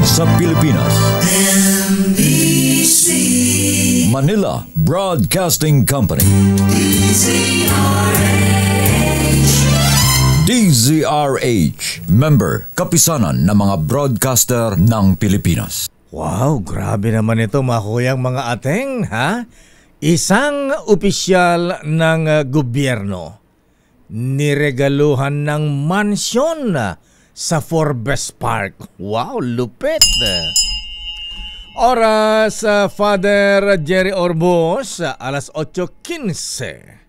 sa Pilipinas. NBC Manila Broadcasting Company. DZRH, member, kapisanan ng mga broadcaster ng Pilipinas. Wow, grabe naman ito mga kuyang mga ateng, ha? Isang opisyal ng gobyerno niregaluhan ng mansyon sa Forbes Park. Wow, lupit! Oras, Father Jerry Orbos, alas 8:15.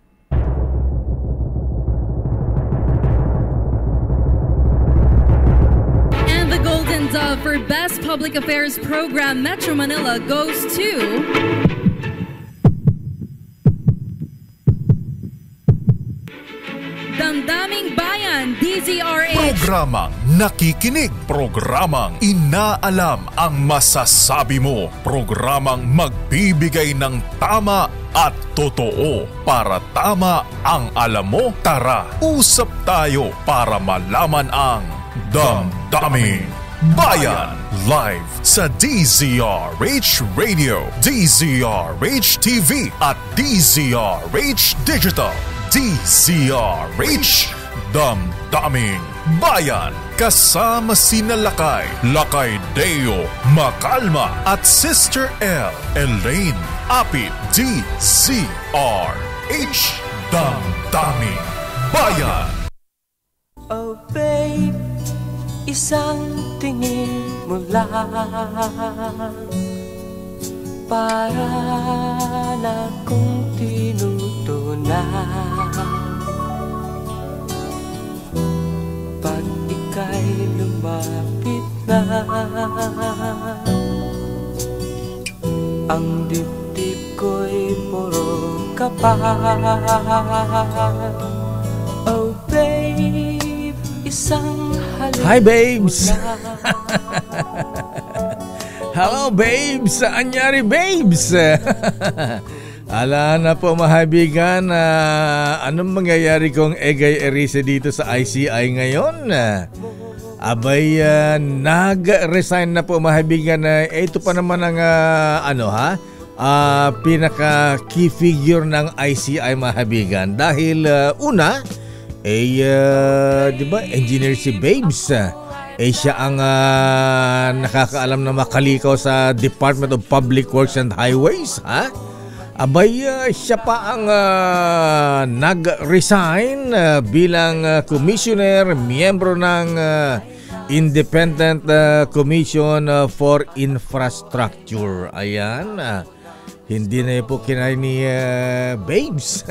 Golden Dove for Best Public Affairs Program Metro Manila goes to Damdaming Bayan, DZRH. Programang nakikinig, programang inaalam ang masasabi mo, programang magbibigay ng tama at totoo para tama ang alam mo. Tara, usap tayo para malaman ang Damdaming Bayan, live sa DZRH Radio, DZRH TV at DZRH Digital. DZRH Damdaming Bayan, kasama sina Lakay Deo Macalma at Sister L Elaine Apit. DZRH Damdaming Bayan. Oh babe, isang tingin mo lang para na kong tinutunan. Pag ika'y lumapit na, ang dibdib ko'y puro kapal. Oh babe, isang Hi babes! Hello babes! Anyari babes? Ala na po mahabigan, anong mangyayari kong Egay Erice dito sa ICI ngayon? Abay, nag-resign na po mahabigan. Ito pa naman ang pinaka key figure ng ICI mahabigan. Dahil una, di ba, engineer si Babes. Siya ang nakakaalam na makalikaw sa Department of Public Works and Highways, ha? Abay, siya pa ang nag-resign bilang commissioner, miyembro ng Independent Commission for Infrastructure. Ayan, hindi na po kinay ni Babes.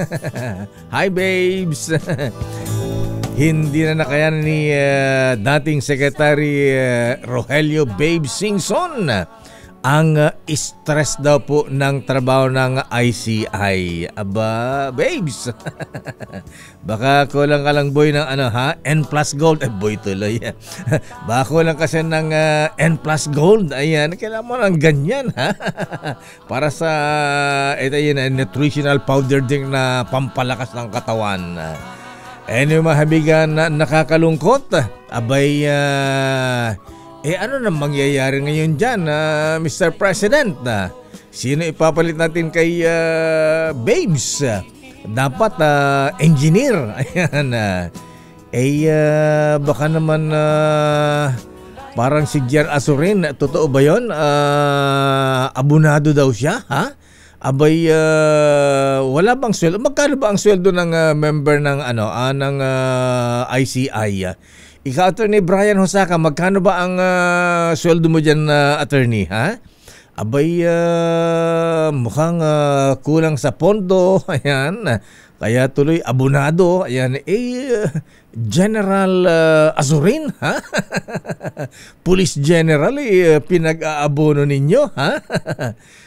Hi Babes. Hindi na nakayan ni dating Secretary Rogelio Babes Singson ang stress daw po ng trabaho ng ICI. Aba, Babes. Baka kulang ka lang boy ng N plus gold. Boy tuloy. Baka kulang kasi ng N plus gold. Ayan, kailangan mo ng ganyan, ha? Para sa ito yun, nutritional powder din na pampalakas ng katawan. Anyway, mahabigan, nakakalungkot. Abay, ano na mangyayari ngayon dyan, Mr. President? Sino ipapalit natin kay Babes? Dapat engineer. Ayan. Baka naman parang si Jer Azurin. Totoo ba yun? Abonado daw siya, ha? Abay, wala bang sweldo? Magkano ba ang sweldo ng member ng ng ICI? Ikaw, Attorney Brian Hosaka, magkano ba ang sweldo mo dyan, attorney, ha? Abay, mukhang kulang sa pondo. Ayan. Kaya tuloy abonado. Ayan. General Azurin, ha? Police General, pinag-aabono ninyo, ha?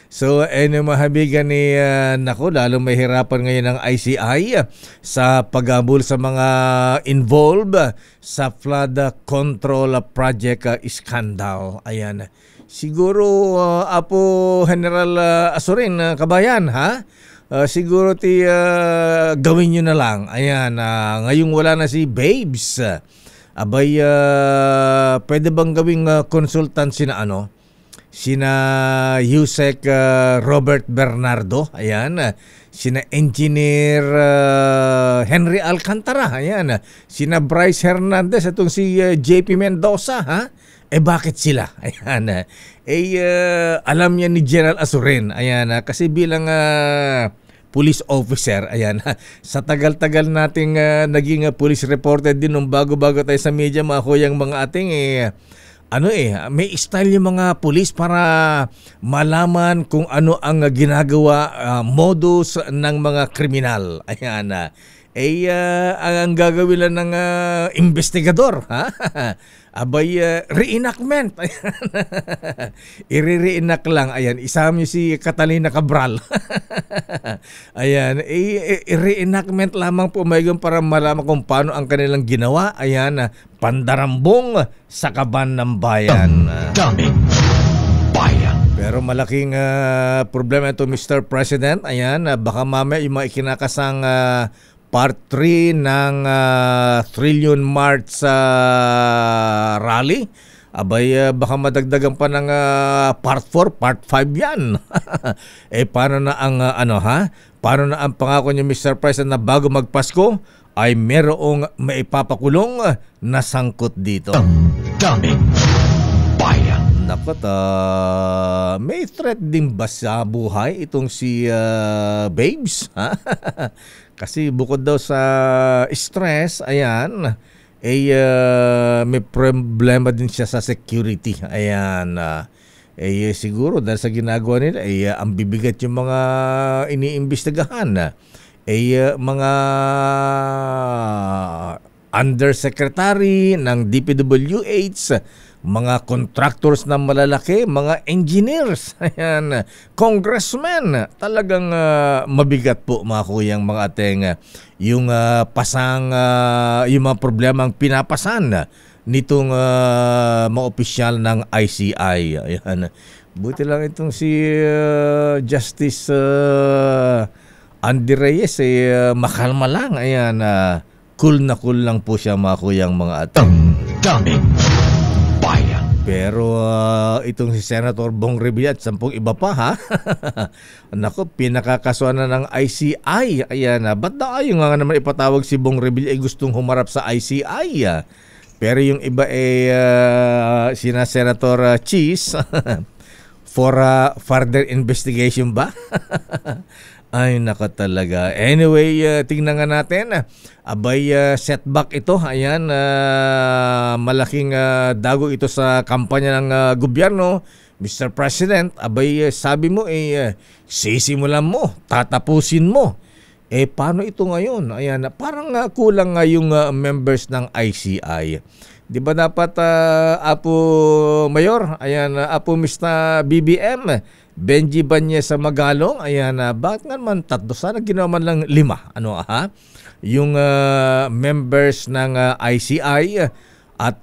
So, mahabigan ni nako, lalong mahirapan ngayon ng ICI sa paghabol sa mga involved sa flood control project scandal. Ayan. Siguro, Apo General Azurin, kabayan, ha? Siguro gawin nyo na lang. Ayan, ngayong wala na si Babes. Abay, pwede bang gawing consultant sina Yusek Robert Bernardo, ayan, sina Engineer Henry Alcantara, ayan, sina Bryce Hernandez, itong si JP Mendoza, ha? Bakit sila? Ayan, alam niya ni General Azurin, ayan, kasi bilang police officer, ayan, sa tagal-tagal nating naging police reporter din nung bago-bago tayo sa media, mga kuyang mga ating may style yung mga pulis para malaman kung ano ang ginagawa, modus ng mga kriminal. Ayan, ang gagawin lang ng investigador, ha? Abay, reenactment. I-reenact lang. Ayan, isama niyo si Catalina Cabral. Ayan, i-reenactment lamang po mayroon para malaman kung paano ang kanilang ginawa. Ayan, pandarambong sa kaban ng bayan. Daming bayan. Pero malaking problema ito, Mr. President. Ayan, baka mamaya yung mga ikinakasang Part 3 ng Trillion March rally, abay baka madagdagan pa ng Part 4, Part 5 yan. Paano na ang paano na ang pangako niyo, Mr. President, na bago magpasko ay merong maipapakulong na sangkot dito? Daming bayan. Dapat may threat din ba sa buhay itong si Babes? Kasi bukod daw sa stress, ayan, may problema din siya sa security. Ayan, siguro dahil sa ginagawa nila, ang bibigat yung mga iniimbestigahan. Mga undersecretary ng DPWH, mga contractors na malalaki, mga engineers, ayan, congressmen, talagang mabigat po, mga kuyang, mga ating yung pasang yung mga problemang pinapasan nitong mga opisyal ng ICI. Ayan, buti lang itong si Justice Andy Reyes makalma lang. Ayan, cool lang po siya, mga kuyang, mga ating. Daming bayan. Pero itong si Senator Bong Revilla at 10 iba pa, ha? Naku, pinakakasuhan na ng ICI. Ayan, ba't na ayaw nga naman ipatawag si Bong Revilla gustong humarap sa ICI? Pero yung iba sina Senator Cheese for further investigation ba? Ay, naka talaga. Anyway, tingnan nga natin. Abay, setback ito. Ayan, malaking dago ito sa kampanya ng gobyerno. Mr. President, abay, sabi mo, sisimulan mo, tatapusin mo. Paano ito ngayon? Ayan, parang kulang nga yung members ng ICI. Di ba dapat, Apo Mayor, ayan, Apo Mr. BBM, Benji Banyes sa Magalong, ayan, bakit nga naman 3? Sana ginawa man lang 5. Yung members ng ICI. At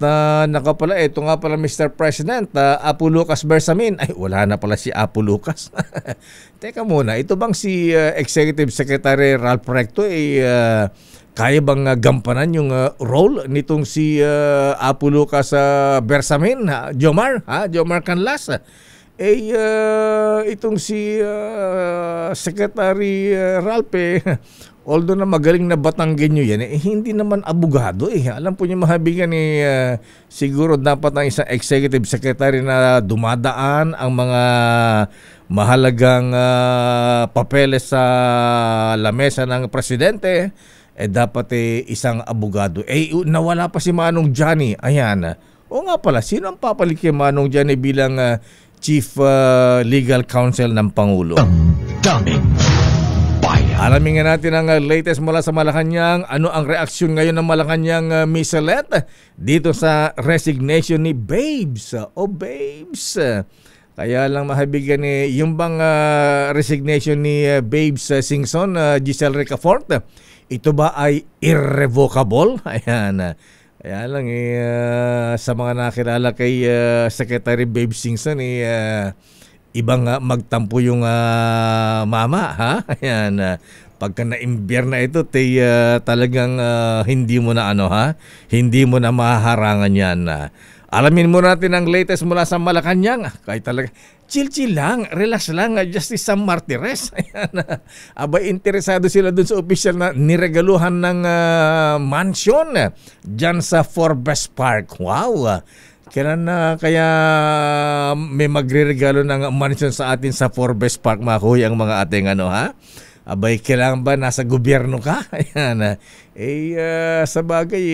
nakapala, ito nga pala, Mr. President, Apo Lucas Bersamin. Ay, wala na pala si Apo Lucas. Teka muna, ito bang si Executive Secretary Ralph Recto kaya bang gampanan yung role nitong si Apo Lucas Bersamin, Jomar Canlas? Itong si Secretary Ralph, although na magaling na Batanggenyo yan, hindi naman abogado. Alam po niyo, mahabigan, siguro dapat ang isang executive secretary na dumadaan ang mga mahalagang papeles sa lamesa ng presidente, dapat isang abogado. Nawala pa si Manong Johnny. Ayan. O nga pala, sino ang papalit kay Manong Johnny bilang Chief Legal Counsel ng Pangulo? Daming bayan. Alamin nga natin ang latest mula sa Malacanang. Ano ang reaksyon ngayon ng Malacanang, Miss Celeste, dito sa resignation ni Babes? Babes. Kaya lang, mahabigan, yung bang resignation ni Babes Singson, Giselle Ricafort, ito ba ay irrevocable? Ayan. Kaya lang, sa mga nakilala kay Secretary Babes Singson, ibang magtampo yung mama, ha? Ayan, pagka na-imbier na ito, talagang hindi mo na hindi mo na mahaharangan yan. Alamin mo natin ang latest mula sa Malacanang. Kahit talaga, chill lang, relax lang, Justice Sam Martires. Ayan, abay, interesado sila dun sa official na niregaluhan ng mansion dyan sa Forbes Park. Wow! Kaya may magre-regalo ng mansion sa atin sa Forbes Park, mga kuya, ang mga ating abay, kailangan ba nasa gobyerno ka? Ayan. Sa bagay,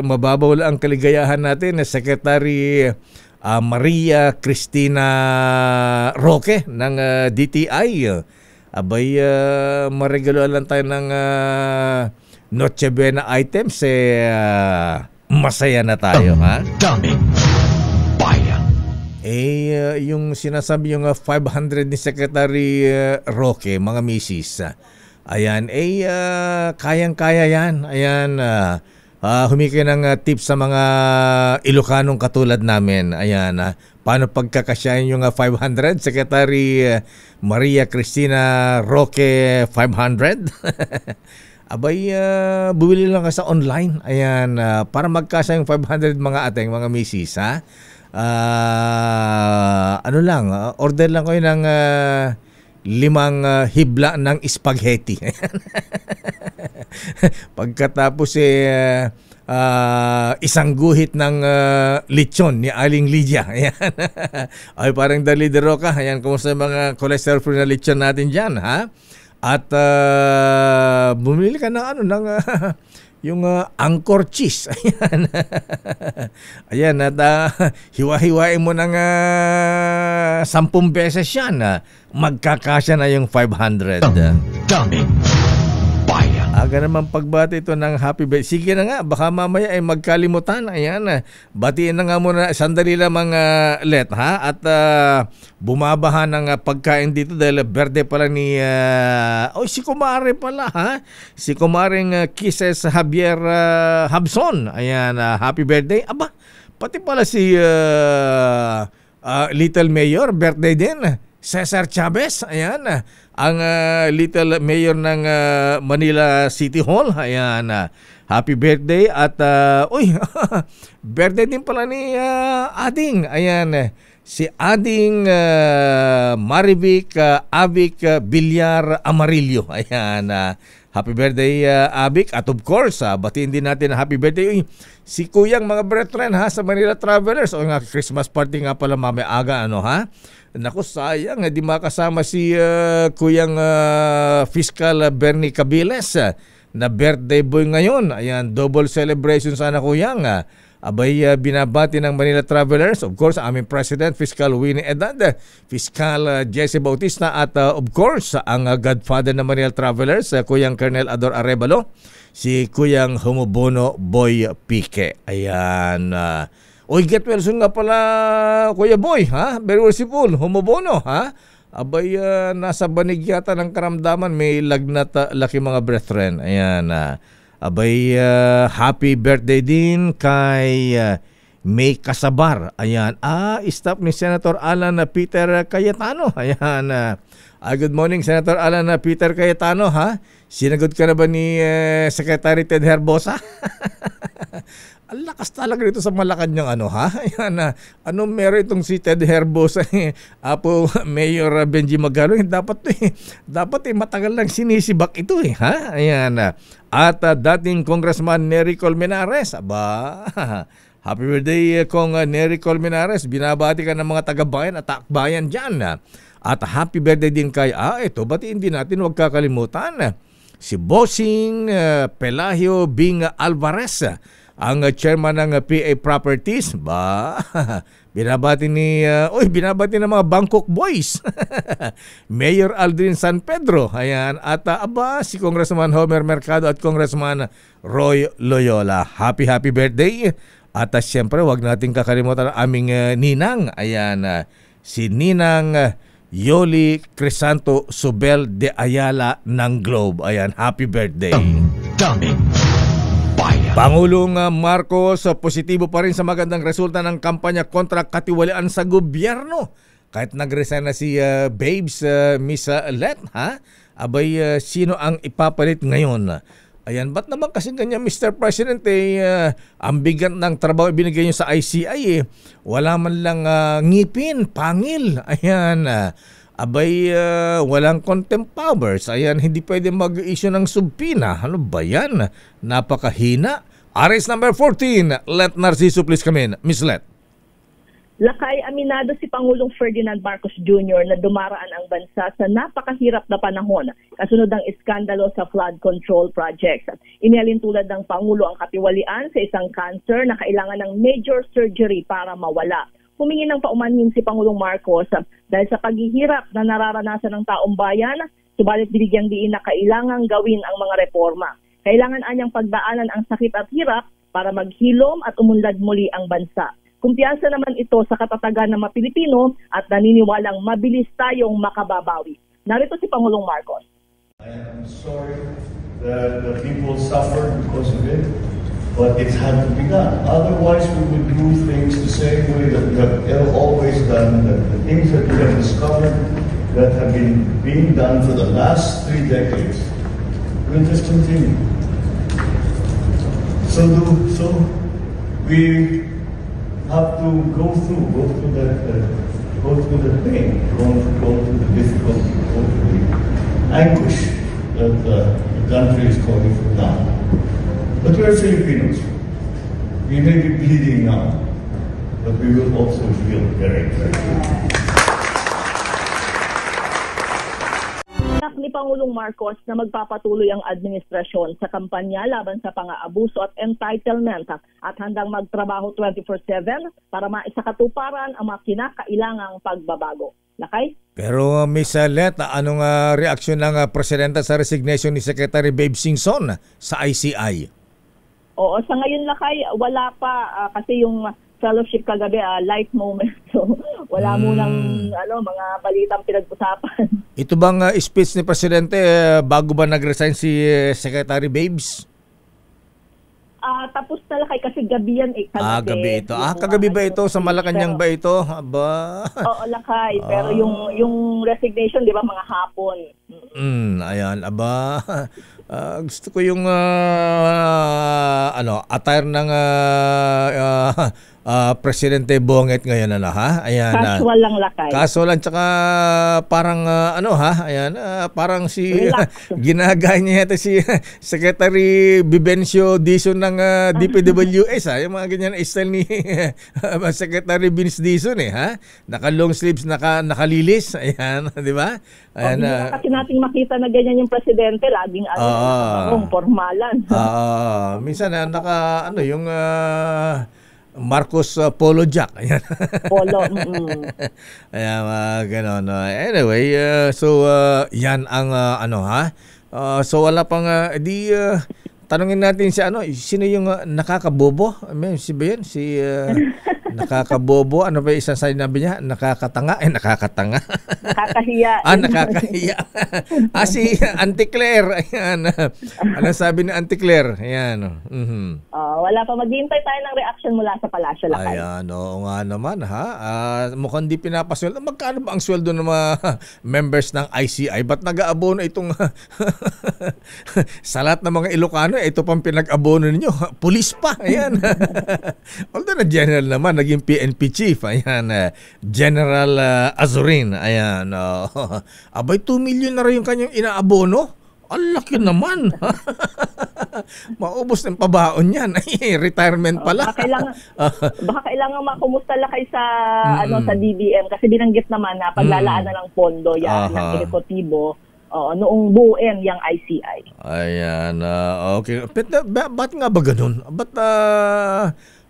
mababaw lang ang kaligayahan natin na Secretary Maria Cristina Roque ng DTI. Abay, maregaloan lang tayo ng Noche Buena items. Masaya na tayo, ha? Daming bayan. Yung sinasabi yung 500 ni Secretary Roque, mga misis, ayan, kayang-kaya yan. Ayan, humiki ng tips sa mga Ilocanong katulad namin. Ayan, paano pagkakasyahin yung 500? Secretary Maria Cristina Roque 500? Abay, bumili lang ka sa online. Ayan, para magkasya yung 500 mga ating mga misis, ha? Order lang kayo ng 5 hibla ng spaghetti. Pagkatapos isang guhit ng lechon ni Aling Lydia. Ayan. Ay, parang Dali de Roca. Ayan, kumusta mga cholesterol free na lechon natin dyan, ha? At bumili ka ng yung Angkor cheese. Ayan. Ayan, at hiwa-hiwain mo ng 10 beses yan. Magkakasya na yung 500. Daming bayan. Aga naman pagbati ito ng happy birthday. Sige na nga, baka mamaya ay magkalimutan. Ayan, batiin na nga muna, sandali lamang let, ha? At bumabaha ng pagkain dito dahil birthday pala ni si Kumare pala, ha? Si Kumaring Kisses Javier Habson. Ayan, happy birthday. Aba, pati pala si Little Mayor, birthday din. Cesar Chavez, ayan, ang Little Mayor ng Manila City Hall. Ayan, happy birthday. At birthday din pala ni Ading. Ayan, si Ading Marivic Avic Villar Amarillo. Ayan, happy birthday Avic. At of course, batiin din natin happy birthday si Kuyang mga brethren, ha, sa Manila Travelers. O nga, Christmas party nga pala mamaya aga, ha? Naku, sayang, di makasama si Kuyang Fiscal Bernie Cabiles na birthday boy ngayon. Ayan, double celebration sana, Kuyang. Abay, binabati ng Manila Travelers, of course, aming President, Fiscal Winnie Edad, Fiscal Jesse Bautista, at of course, ang godfather ng Manila Travelers, Kuyang Colonel Ador Arevalo, si Kuyang Humubono Boy Pique. Ayan, get well soon nga pala, Kuya Boy, ha? Very merciful, Humubono, ha? Abay, nasa banig yata ng karamdaman, may lagnat, laki mga brethren. Ayan, abay, happy birthday din kay May Kasabar. Ayan, staff ni Senator Alan Peter Cayetano. Ayan, good morning, Senator Alan Peter Cayetano, ha? Sinagot ka na ba ni Secretary Ted Herbosa? Ang lakas talaga dito sa Malacanang, ha? Ayan, meron itong si Ted Herbosa, Apo Mayor Benji Magalo, dapat matagal lang sinisibak ito, ha? Ayan, at dating Congressman Nery Colmenares, happy birthday Kong Nery Colmenares, binabati ka ng mga taga-bayan at takbayan dyan, at happy birthday din kay, batiin din natin, huwag kakalimutan, si Bossing Pelagio Bing Alvarez, ang chairman ng PA Properties. Binabati ng mga Bangkok Boys. Mayor Aldrin San Pedro. Ayan, at si Congressman Homer Mercado at Congressman Roy Loyola. Happy birthday. At siyempre, wag nating kakalimutan ang aming ninang. Ayan, si Ninang Yoli Crisanto Subel de Ayala ng Globe. Ayan, happy birthday. Daming bayan. Pangulong Marcos positibo pa rin sa magandang resulta ng kampanya kontra katiwalian sa gobyerno. kahit nag-resign na si Babes, Miss Let, ha? Abay, sino ang ipapalit ngayon? Ayan, ba't naman kasi ganyan, Mr. President, ang bigat ng trabaho ibinigay nyo sa ICI, wala man lang ngipin, pangil. Ayan, abay, walang contempt powers. Ayan, hindi pwede mag-issue ng subpoena. Ano ba yan? Napakahina. RS number 14, Let Narciso, please come in. Miss Let. Lakay, aminado si Pangulong Ferdinand Marcos Jr. na dumaraan ang bansa sa napakahirap na panahon kasunod ng iskandalo sa flood control projects. Inialin tulad ng Pangulo ang katiwalian sa isang cancer na kailangan ng major surgery para mawala. Humingi ng paumanhin si Pangulong Marcos dahil sa paghihirap na nararanasan ng taong bayan, subalit binigyang diin na kailangang gawin ang mga reforma. Kailangan anyang pagdaanan ang sakit at hirap para maghilom at umunlad muli ang bansa. Kumpiyansa naman ito sa katatagan ng mga Pilipino at naniniwalang mabilis tayong makababawi. Narito si Pangulong Marcos. I am sorry that the people suffered because of it, but it had to be done. Otherwise, we would do things the same way that we have always done. The things that we have discovered that have been being done for the last 3 decades will just continue. So we have to go through the pain, go through the difficulty, go through the anguish that the country is going through now. But we are Filipinos. We may be bleeding now, but we will also feel very, very good. Ni Pangulong Marcos na magpapatuloy ang administrasyon sa kampanya laban sa pang-aabuso at entitlement at handang magtrabaho 24/7 para maisakatuparan ang mga kinakailangang pagbabago. Lakay? Pero Miss Let, anong reaksyon ng Presidente sa resignation ni Secretary Babe Singson sa ICI? Oo, sa ngayon Lakay, wala pa kasi yung fellowship kagabi, light moment. So, wala munang mga balitang pinag-usapan. Ito bang speech ni Presidente bago ba nag-resign si Secretary Babes? Tapos na Lakay kasi gabi yan gabi ito. Kagabi ba ito? Sa Malacanang ba ito? Aba. Oo, Lakay. Pero yung resignation, di ba, mga hapon. Ayan, aba. Gusto ko yung attire ng Presidente Bonget ngayon ha. Ayan. Casual lang Lakay. Casual lang tsaka parang ayan, parang si ginagaya niya yata si Secretary Vivencio Dizon ng DPWS yung mga ganyan style ni Secretary Vince Dizon ha. Naka long sleeves, nakalilis, ayan, di ba? Ayan. Kasi nating makita na ganyan yung presidente, laging formalan. Minsan naka yung Marcos Polo Jack. Ayan. Polo. Ayan, gano'n. Anyway, so yan ang so wala pang tanungin natin si sino yung nakakabobo? Si ba yun? Si nakakabobo. Ano ba isang sinabi niya? Nakakatanga. Nakakatanga. Nakakahiya. Nakakahiya. Si Auntie Claire. Ayan. Ano sabi ni Auntie Claire? Ayan. Wala pa. Maghihintay tayo ng reaction mula sa palasyo Lakay. Ayan, oo nga naman ha. Mukhang di pinapasweldo. Magkano ba ang sweldo ng mga members ng ICI? Ba't nag-aabono itong sa lahat ng mga Ilocano? Ito pang pinag-abono ninyo. Pulis pa. Ayan. Although na general naman, naging PNP chief. Ayan. General Azurin. Ayan. Abay, 2 million na rin yung kanyang inaabono. Ang laki naman. Maubos ng pabaon yan. Retirement pala. Baka kailangan makumusta Lakay sa sa DBM kasi binanggit naman na paglalaanan ng pondo yan ng executibo noong buuin yung ICI. Ayan. Okay. Ba't nga ba ganun? Ba't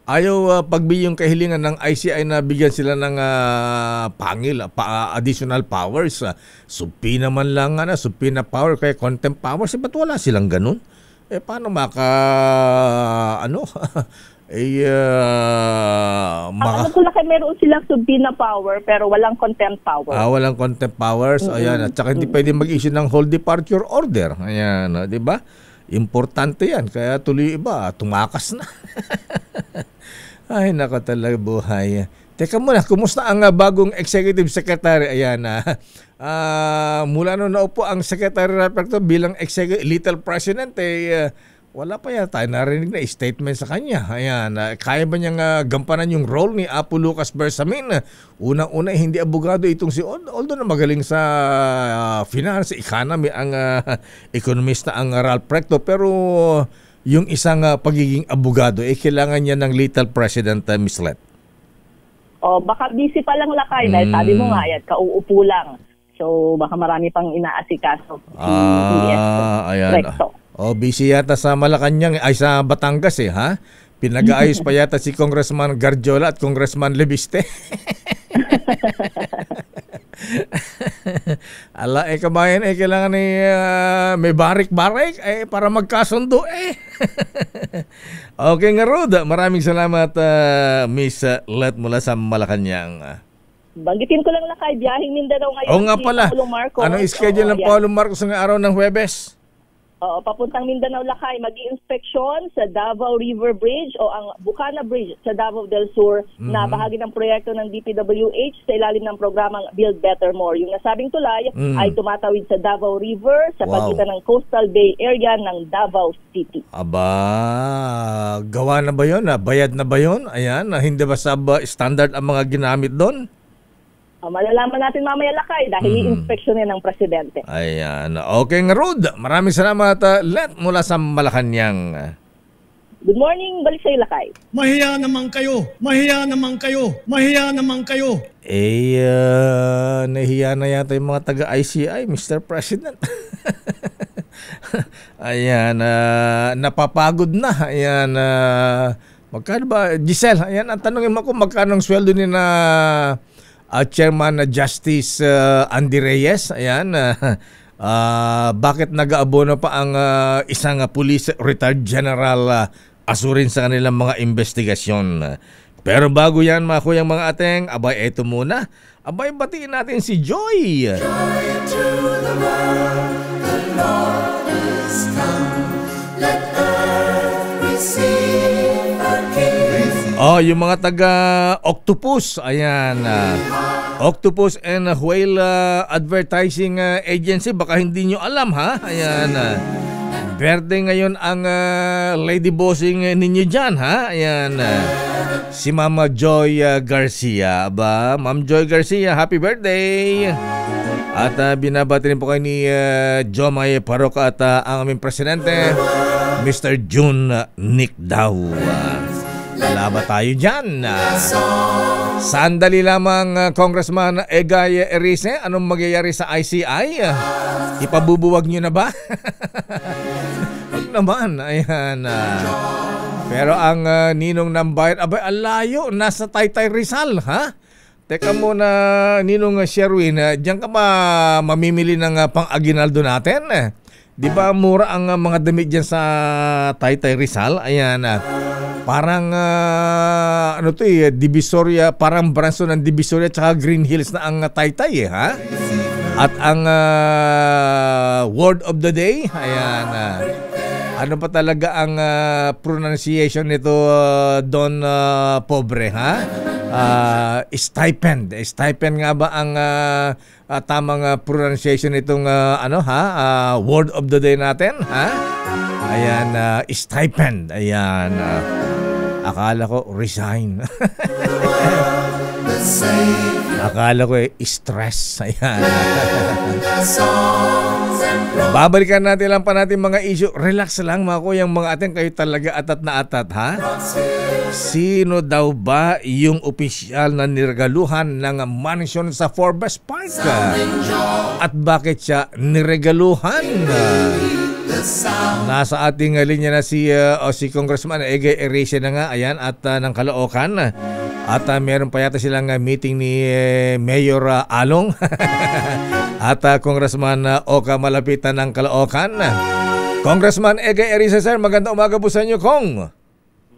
ayaw pagbigyan yung kahilingan ng ICI na bigyan sila ng additional powers? Subpoena man lang subpoena power kaya contempt powers. Ba't wala silang ganun? Paano Ano ko Lakay, meron silang subpoena power pero walang contempt power. Walang contempt powers. Ayan. At saka hindi pwede mag-issue ng whole departure order. Ayan. Di ba? Importante yan. Kaya tuloy iba, tumakas na. Ay, nako talaga buhay. Teka muna, kumusta ang bagong executive secretary? Ayan, mula nung naupo ang Secretary Raperto bilang little president, wala pa yata narinig na statement sa kanya. Ayan, kaya ba niyang gampanan yung role ni Apo Lucas Bersamin? Unang-una, hindi abogado itong si although na magaling sa finance, economy, ang ekonomista ang Ralph Recto, pero yung isang pagiging abogado, kailangan niya ng little president, Miss Let. Baka busy pa lang Lakay dahil sabi mo nga yan, kauupo lang. So baka marami pang inaasikaso si ayan. Recto. Busy yata sa Malacanang, ay sa Batangas ha? Pinag-aayos pa yata si Congressman Garjola at Congressman Lebiste. Ala, kabayan, kailangan may barik-barik para magkasundo Okay nga Rod, maraming salamat Miss Let mula sa Malacanang. Banggitin ko lang Lakay, biyaheng Mindanao ngayon. Oo nga pala, anong schedule ng Paolo Marcos ng araw ng Huwebes? Papuntang Mindanao Lakay, mag-i-inspeksyon sa Davao River Bridge o ang Bucana Bridge sa Davao del Sur na bahagi ng proyekto ng DPWH sa ilalim ng programang Build Better More. Yung nasabing tulay ay tumatawid sa Davao River sa pagitan ng Coastal Bay area ng Davao City. Aba, gawa na ba yun? Bayad na ba yun? Ayan, hindi ba standard ang mga ginamit doon? Malalaman natin mamaya Lakay dahil i-inspeksyon yan ng presidente. Ayan. Okay nga Rod. Maraming salamat Let mula sa Malacanang. Good morning. Balik sa'yo Lakay. Mahiya naman kayo. Mahiya naman kayo. Mahiya naman kayo. Nahiya na yata yung mga taga-ICI, Mr. President. Ayan. Napapagod na. Ayan. Magkano ba? Giselle, ayan. Ang tanongin mo kung magkano ang sweldo ni na Chairman Justice Andy Reyes. Ayan, bakit nag-aabono pa ang isang police retired general asurin sa kanilang mga investigasyon? Pero bago yan mga kuyang mga ateng, abay eto muna. Abay batiin natin si Joy. Joy to the world, the Lord is come. Let earth receive a king. Yung mga taga-Octopus, ayan, Octopus and Whale Advertising Agency, baka hindi nyo alam ha, ayan, birthday ngayon ang lady bossing ninyo dyan ha, ayan, si Mama Joy Garcia, ba, Ma'am Joy Garcia, happy birthday! At binabati rin po kayo ni Jomay Paroca at ang aming presidente, Mr. June Nick Daw. Laba tayo dyan. Sandali lamang, Congressman Egay Erice. Anong magyayari sa ICI? Ipabubuwag nyo na ba? Huwag naman. Ayan. Pero ang ninong ng bayan, abay, alayo. Nasa Taytay Rizal, ha? Teka muna, Ninong Sherwin. Diyan ka ba mamimili ng pang-aginaldo natin? Di ba mura ang mga damit dyan sa Taytay Rizal? Ayan. Parang Divisoria, parang branso ng Divisoria tsaka Green Hills na ang Taytay ha? At ang word of the day, ayan, ano pa talaga ang pronunciation nito, Don Pobre ha? Stipend. Stipend nga ba ang tamang pronunciation nitong word of the day natin ha? Ayan, stipend. Ayan, akala ko resign. Akala ko stress. Ayan. Babalikan natin lang pa natin mga issue. Relax lang mga kuyang mga ating, kayo talaga atat na atat ha. Sino daw ba yung opisyal na niregaluhan ng mansion sa Forbes Park? At bakit siya niregaluhan? Nasa ating linya na si Congressman Egay Erice na nga, ayan, at ng Caloocan. At meron pa yata silang meeting ni Mayor Along at Congressman Oka Malapitan ng Caloocan. Congressman Egay Erice, sir, magandang umaga po sa inyo, Kong.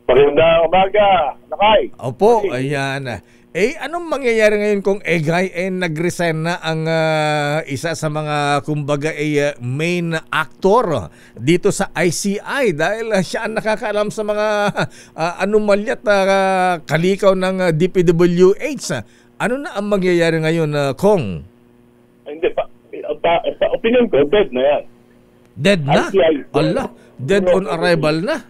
Magandang umaga, Lakay. Opo, ayan. Anong mangyayari ngayon kung Egay nag-resign na ang isa sa mga kumbaga main actor dito sa ICI dahil siya ang nakakaalam sa mga anomalya at kalikaw ng DPWH. Ano na ang mangyayari ngayon, Kong? Hindi pa. Sa opinion ko, dead na yan. Dead na? ICI, Allah, dead on arrival na.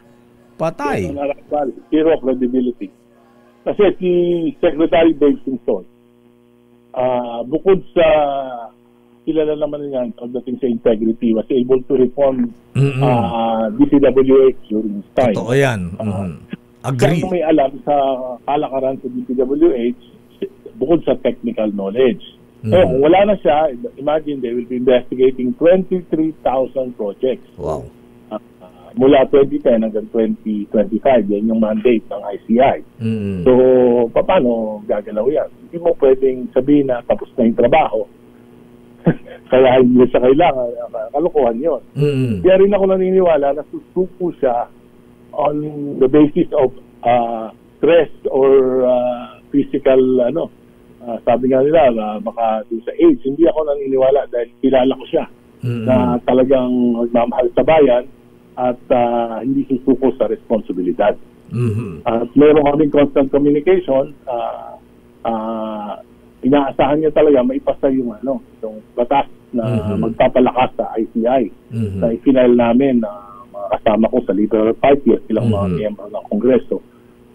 Patay. Dead on arrival. Zero credibility. Kasi si Secretary Dave Simpson, bukod sa kilala naman niyan pagdating sa integrity, was able to reform DPWH during his time. Totoo yan. Agree. Kaya may alam sa kalakaran sa DPWH, bukod sa technical knowledge. Kung wala na siya, imagine they will be investigating 23,000 projects. Wow. Mula 2010 hanggang 2025, yan yung mandate ng ICI. So, paano gagalaw yan? Hindi mo pwedeng sabihin na tapos na yung trabaho. Kaya hindi siya kailangan. Kalukuhan yun. Kaya rin ako naniniwala na susuko siya on the basis of stress or physical, sabi nga nila, baka sa age. Hindi ako naniniwala dahil kilala ko siya na talagang magmamahal sa bayan at hindi susuko sa responsibilidad. At meron kaming constant communication. Inaasahan niya talaga maipasa yung batas na magpapalakas sa ICI na i-file namin mga kasama ko sa Liberal Party at ilang mga miyembro ng Kongreso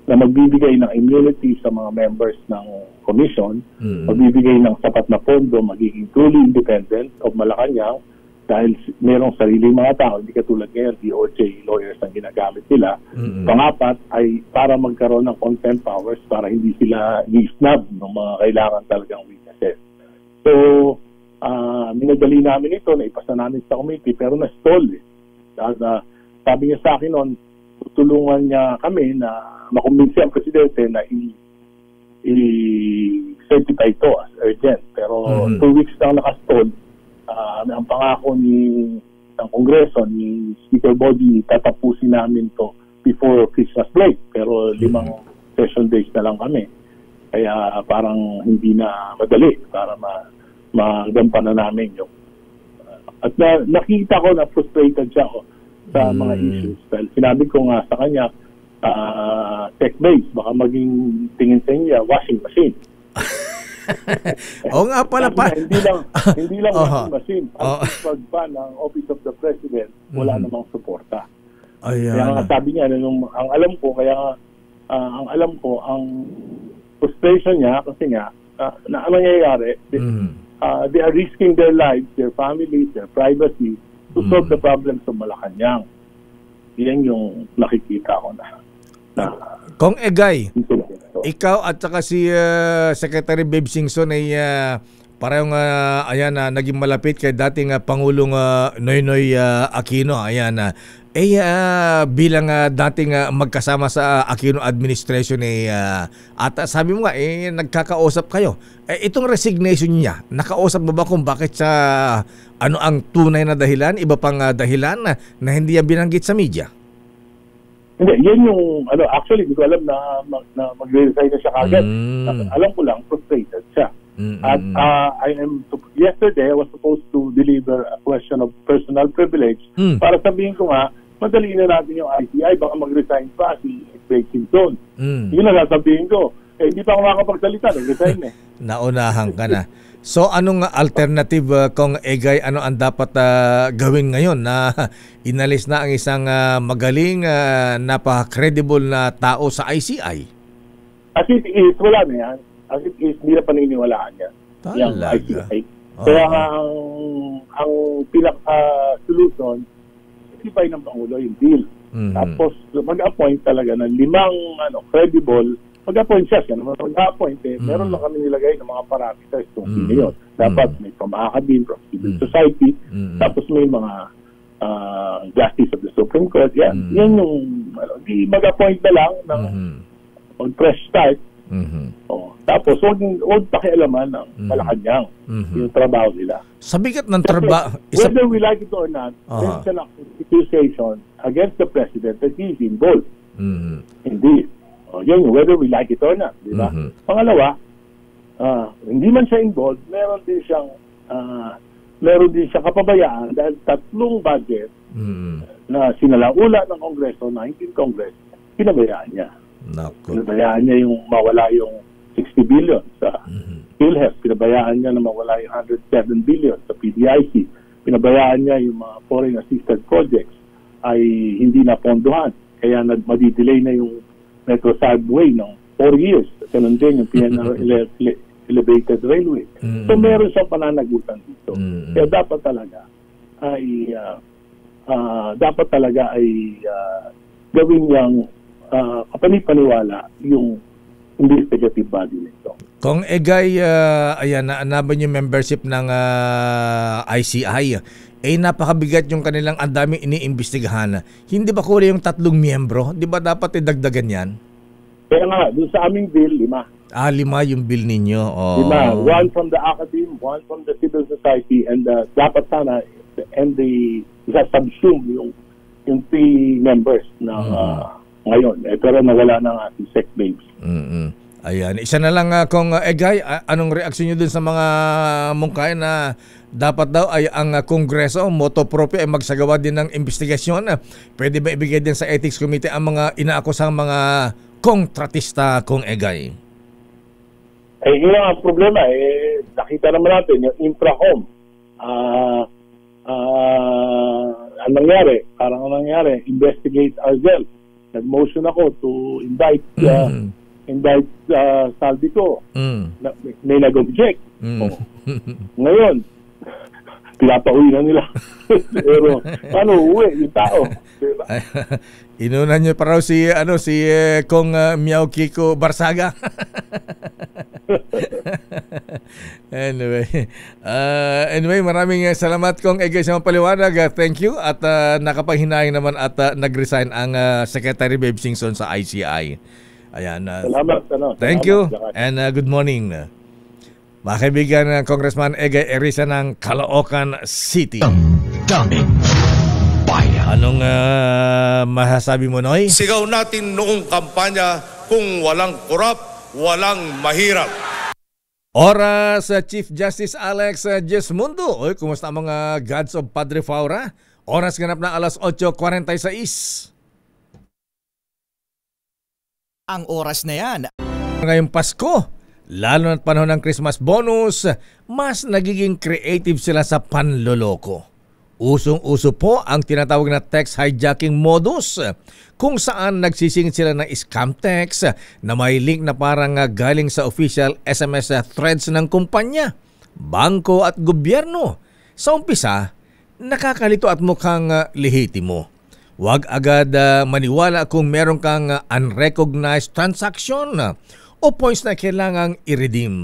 na magbibigay ng immunity sa mga members ng commission, magbibigay ng sapat na pondo, magiging truly independent of Malacanang dahil merong sariling mga tao, hindi katulad ngayon, DOJ lawyers ang ginagamit nila. Pangapat ay para magkaroon ng contempt powers para hindi sila i-snub ng mga kailangan talagang witnesses. So, minadali namin ito, naipasa namin sa committee, pero na-stall eh. Sabi niya sa akin noon, tutulungan niya kami na makumbinsi ang presidente na i-certify ito as urgent. Pero 2 weeks lang nakastall. Ang pangako ng Kongreso, ni Speaker Body, tatapusin namin to before Christmas break. Pero 5 session days na lang kami. Kaya parang hindi na madali para magampanan namin yung at nakita ko na frustrated siya sa mga issues. Dahil sinabi ko nga sa kanya, tech-based, baka maging tingin sa inyo, washing machine. Oo nga pala pa. Hindi lang washing machine. Ang pagpa ng Office of the President, wala namang suporta. Kaya nga sabi niya, ang alam ko, ang frustration niya, kasi nga, na ano nangyayari, they are risking their lives, their families, their privacy, to solve the problems of Malacanang. Yan yung nakikita ko na Kong Egay, ikaw at saka si Secretary Babe Singson ay parang naging malapit kay dating Pangulong Noynoy Aquino. Bilang dating magkasama sa Aquino administration at sabi mo nga nagkakausap kayo. Itong resignation niya, nakausap mo ba kung bakit sa ano ang tunay na dahilan, iba pang dahilan na hindi yan binanggit sa media? Hindi, yan yung, actually, hindi ko alam na mag-resign na siya kagad. Alam ko lang, frustrated siya. At yesterday, I was supposed to deliver a question of personal privilege para sabihin ko nga, madali na natin yung ICI, baka mag-resign pa si Breaking Zone. Yun na sasabihin ko. Hindi pa ako makakapagsalita, nag-resign Naunahan ka na. So anong alternative, Kong Egay, ano ang dapat gawin ngayon na inalis na ang isang magaling, napaka-credible na tao sa ICI? As it is, wala na yan. As it is, hindi na paniniwalaan yan. Yung ICI. Kaya ang pinaka-solution, isipay ng Pangulo yung deal. Tapos mag-appoint talaga ng 5 credible. Mag-appoint siya naman mag-appoint meron lang kami nilagay ng mga parameters kung sino yun. Dapat may pamahakabin from civil society, tapos may mga justice of the Supreme Court. Yan yung di mag-appoint na lang ng mag-fresh start. Tapos huwag pakialaman ng Malacanang yung trabaho nila. Sa bigat ng trabaho, whether we like it or not, there's an accusation against the President that he is involved. Indeed. Yun, whether we like it or not, di ba? Pangalawa, hindi man siya involved, meron din siyang kapabayaan dahil 3 budget na sinalaula ng Kongreso, 19 Congress, pinabayaan niya. Pinabayaan niya yung mawala yung 60 billion sa PhilHealth, pinabayaan niya na mawala yung 107 billion sa PDIC, pinabayaan niya yung mga foreign assisted projects ay hindi napondohan, kaya madidelay na yung Metro Subway ng 4 years. Ganun din yung PNR Elevated Railway. So meron siyang pananagutan dito. Kaya dapat talaga ay gawin niyang kapanipaniwala yung investigative body nito. Kung Egay, ayan, naanaban yung membership ng ICI, napakabigat yung kanilang ang daming iniimbestigahan. Hindi ba kulang yung 3 miyembro? Di ba dapat idagdagan yan? Kaya nga, doon sa aming bill, 5. 5 yung bill ninyo. 5. 1 from the academe, 1 from the civil society, and dapat sana, and subsume yung 3 members na ngayon. Pero nawala na nga si Sec Babes. Ayan. Isa na lang kung Egay, anong reaksyon nyo dun sa mga mungkay na dapat daw ay ang Kongreso, moto proprio ay magsagawa din ng investigasyon? Pwede ba ibigay din sa Ethics Committee ang mga inaakusang mga kontratista kung Egay? Yun ang problema. Nakita naman natin yung Infrahome. Anong nangyari? Investigate ourselves. Nag-motion ako to invite Saldico. May nag-object. Ngayon, pinapauwi na nila. Pero paano uuwi yung tao? Diba? Inunan niyo pa raw si Kong Miao Kiko Barsaga. Anyway, maraming salamat Kong Egay sa mga paliwanag. Thank you at nakapanghinayang naman at nag-resign ang Secretary Babe Singson sa ICI. Ayan. Salamat. Thank you and good morning. Mga kaibigan, Congressman Egay Erisa ng Caloocan City. Damdamin Bayan. Anong masasabi mo, Noy? Sigaw natin noong kampanya, kung walang korap, walang mahirap. Oras, Chief Justice Alex Jesmundo. Oy, kumusta ang mga gods of Padre Faura? Oras ganap na alas 8:46. Ang oras na yan. Ngayong Pasko, lalo na't panahon ng Christmas bonus, mas nagiging creative sila sa panloloko. Usong-uso po ang tinatawag na text hijacking modus, kung saan nagsisingit sila ng scam text na may link na parang galing sa official SMS threads ng kumpanya, bangko at gobyerno. Sa umpisa, nakakalito at mukhang lehitimo. Huwag agad maniwala kung meron kang unrecognized transaction o points na kailangang i-redeem.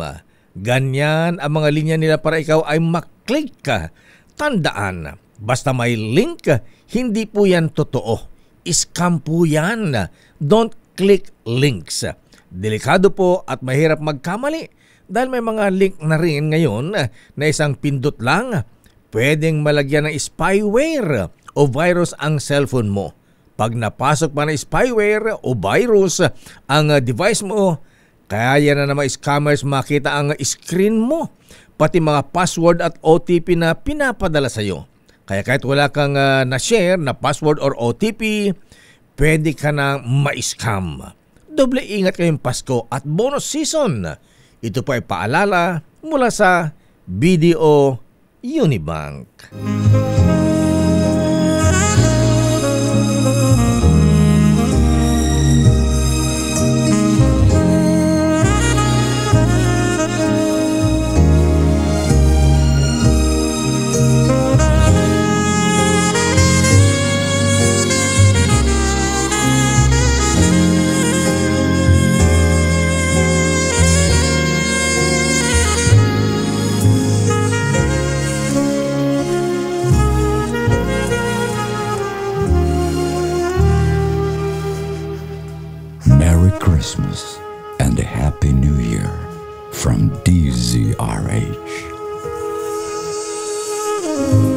Ganyan ang mga linya nila para ikaw ay maklik ka. Tandaan, basta may link, hindi po yan totoo. Scam po yan. Don't click links. Delikado po at mahirap magkamali dahil may mga link na rin ngayon na isang pindot lang, pwedeng malagyan ng spyware o virus ang cellphone mo. Pag napasok pa ng spyware o virus ang device mo, kaya na mga scammers makita ang screen mo, pati mga password at OTP na pinapadala sa iyo. Kaya kahit wala kang na-share na password or OTP, pwede ka na ma-scam. Doble ingat kayong Pasko at bonus season. Ito po ay paalala mula sa BDO Unibank. Christmas and a Happy New Year from DZRH.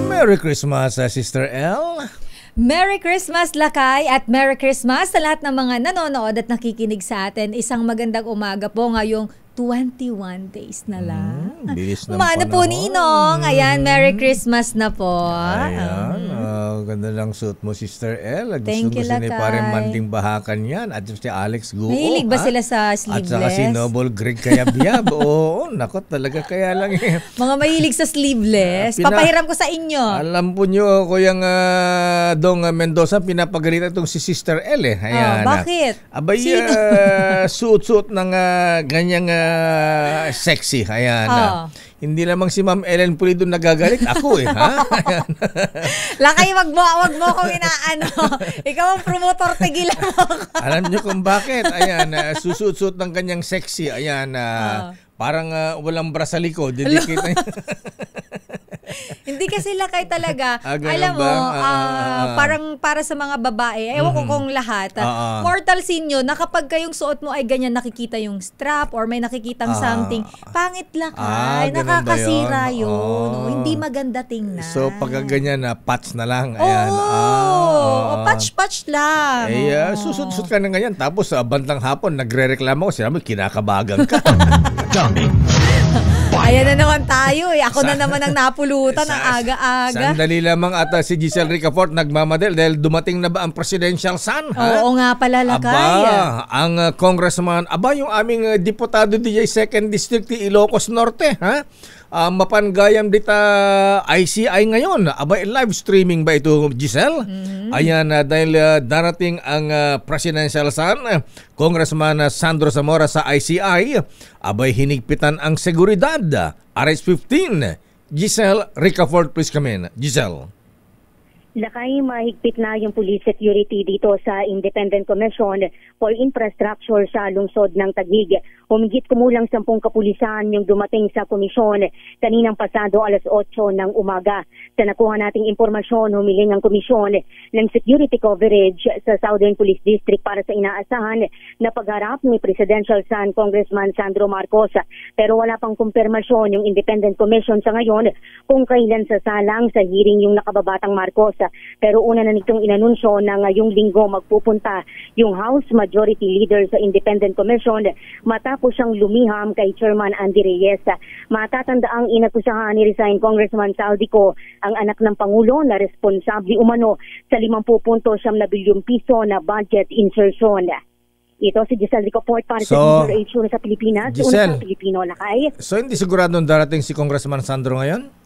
Merry Christmas, Sister L. Merry Christmas, Lakay, at Merry Christmas sa lahat ng mga nanonood at nakikinig sa atin. Isang magandang umaga po ngayong 21 days na lang. Bilis ng Umano po, Ninong. Ayan, Merry Christmas na po. Ayan, ganda lang suit mo, Sister El. Thank you, Gusto ni Lakay. parang Manding Bahakan yan. At si Alex Guo. Mahilig ba sila sa sleeveless? At saka si Noble Greg Kayabyab. Oo, nako talaga kaya lang eh. Mga mahilig sa sleeveless. Papahiram ko sa inyo. Alam po nyo, Kuyang Dong Mendoza, pinapagalitan itong si Sister El eh. Ayan, bakit? Abay, suot-suot ng ganyang sexy. Ayan. Hindi lamang si Ma'am Ellen Pulido nagagalit. Ako eh. Ha? Lakay, wag mo akong inaano. Ikaw ang promotor, tigilan mo ako. Alam nyo kung bakit. Ayan, susuot-suot ng kanyang sexy. Ayan, parang walang bra sa likod. Hindi kasi Lakay talaga. Alam mo, parang para sa mga babae, ewan ko kung lahat, mortal sin yun, na kapag kayong suot mo ay ganyan, nakikita yung strap or may nakikitang something, pangit Lakay, nakakasira yun. Hindi maganda tingnan. So, pagka ganyan, patch na lang. Ayan. Patch lang. Susut-sut ka na ganyan. Tapos, bandang hapon, nagre-reklamo ko. Sinabi, kinakabagan ka. Dummy. Ayan na naman tayo eh. Ako na naman ang napulutan ng aga-aga. Sandali lamang at si Giselle Ricafort nagmamadel dahil dumating na ba ang presidential son? Oo nga pala, Lakay. Ang congressman, yung aming diputado DJ 2nd District Ilocos Norte, ha? Mapanggayam dita ICI ngayon. Live streaming ba ito, Giselle? Ayan, dahil darating ang presidential son, Congressman Sandro Zamora sa ICI, hinigpitan ang seguridad. RS-15. Giselle Ricafort, please come in. Giselle. Lakay, mahigpit na yung police security dito sa Independent Commission for Infrastructure sa lungsod ng Taguig. Humigit kumulang 10 kapulisan yung dumating sa komisyon kaninang pasado alas 8 ng umaga. Sa nakuha nating impormasyon, humiling ang komisyon ng security coverage sa Southern Police District para sa inaasahan na pagharap ni Presidential son Congressman Sandro Marcos. Pero wala pang kumpirmasyon yung Independent Commission sa ngayon kung kailan sasalang sa hearing yung nakababatang Marcos. Pero una na nitong inanunsyo na ngayong linggo magpupunta yung House Majority Leader sa Independent Commission matapos siyang lumiham kay Chairman Andy Reyes. Matatandaang inakusahan ni resign Congressman Saldico ang anak ng Pangulo na responsable umano sa 50.7 bilyong piso na budget insertion. Ito si Giselle Ricafort para sa DZRH sa Pilipinas. Giselle, una sa Pilipino, Lakay. So hindi sigurado darating si Congressman Sandro ngayon?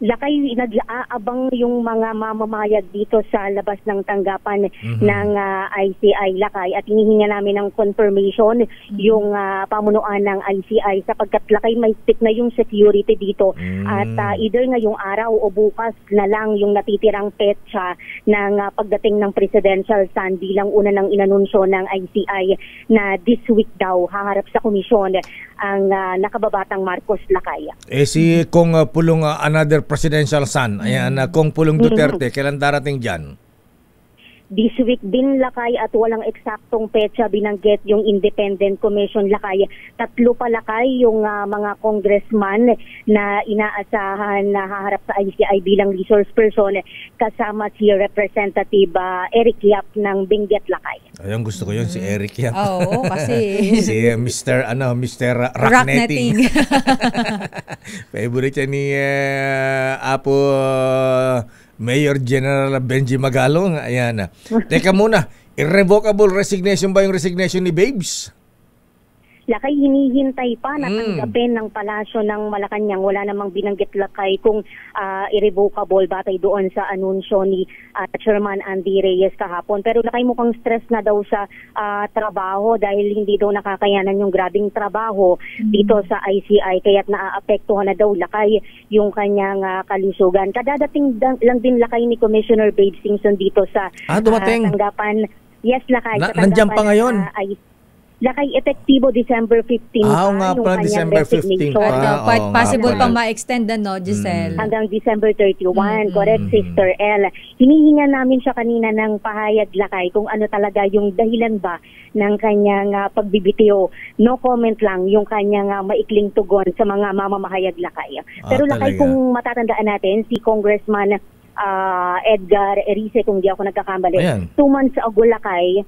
Lakay, nag-aabang yung mga mamamayag dito sa labas ng tanggapan ng ICI, Lakay, at hinihinga namin ng confirmation yung pamunuan ng ICI sapagkat Lakay may stick na yung security dito at either ngayong araw o bukas na lang yung natitirang petsa ng pagdating ng presidential son bilang una ng inanunsyo ng ICI na this week daw haharap sa komisyon ang nakababatang Marcos, Lakay. Si Kong Pulong another presidential son, ayan, Kong Pulong Duterte, kailan darating dyan? This week din, Lakay, at walang eksaktong petsa binanggit yung Independent Commission, Lakay. 3 pa, Lakay, yung mga congressman na inaasahan na haharap sa ICI bilang resource person kasama si Representative Eric Yap ng Benguet, Lakay. Ayun, gusto ko yun, si Eric Yap. Oo, kasi si Mr. Rocknetting. Favorite siya ni Apo Mayor General Benji Magalong. Ayan. Teka muna, irrevocable resignation ba yung resignation ni Babes? Lakay, hinihintay pa na tanggapin ng palasyo ng Malacanang. Wala namang binanggit, Lakay, kung irrevocable batay doon sa anunsyo ni Chairman Andy Reyes kahapon. Pero Lakay, mukhang stress na daw sa trabaho dahil hindi daw nakakayanan yung grabing trabaho dito sa ICI. Kaya't naaapektuhan na daw, Lakay, yung kanyang kalusugan. Kadadating lang din, Lakay, ni Commissioner Babe Singson dito sa tanggapan. Yes, Lakay. Nandiyan pa ngayon? Lakay, epektibo December 15 nga pala, December 15 pa. Quite possible pang ma-extend na, no, Giselle? Hanggang December 31, correct, Sister El. Hinihinga namin siya kanina ng pahayag, Lakay, kung ano talaga yung dahilan ba ng kanyang pagbibitiyo. No comment lang yung kanyang maikling tugon sa mga mamamahayag, Lakay. Pero Lakay, kung matatandaan natin, si Congressman Edgar Erice, kung di ako nagkakamali. Ayan. 2 months ago, Lakay.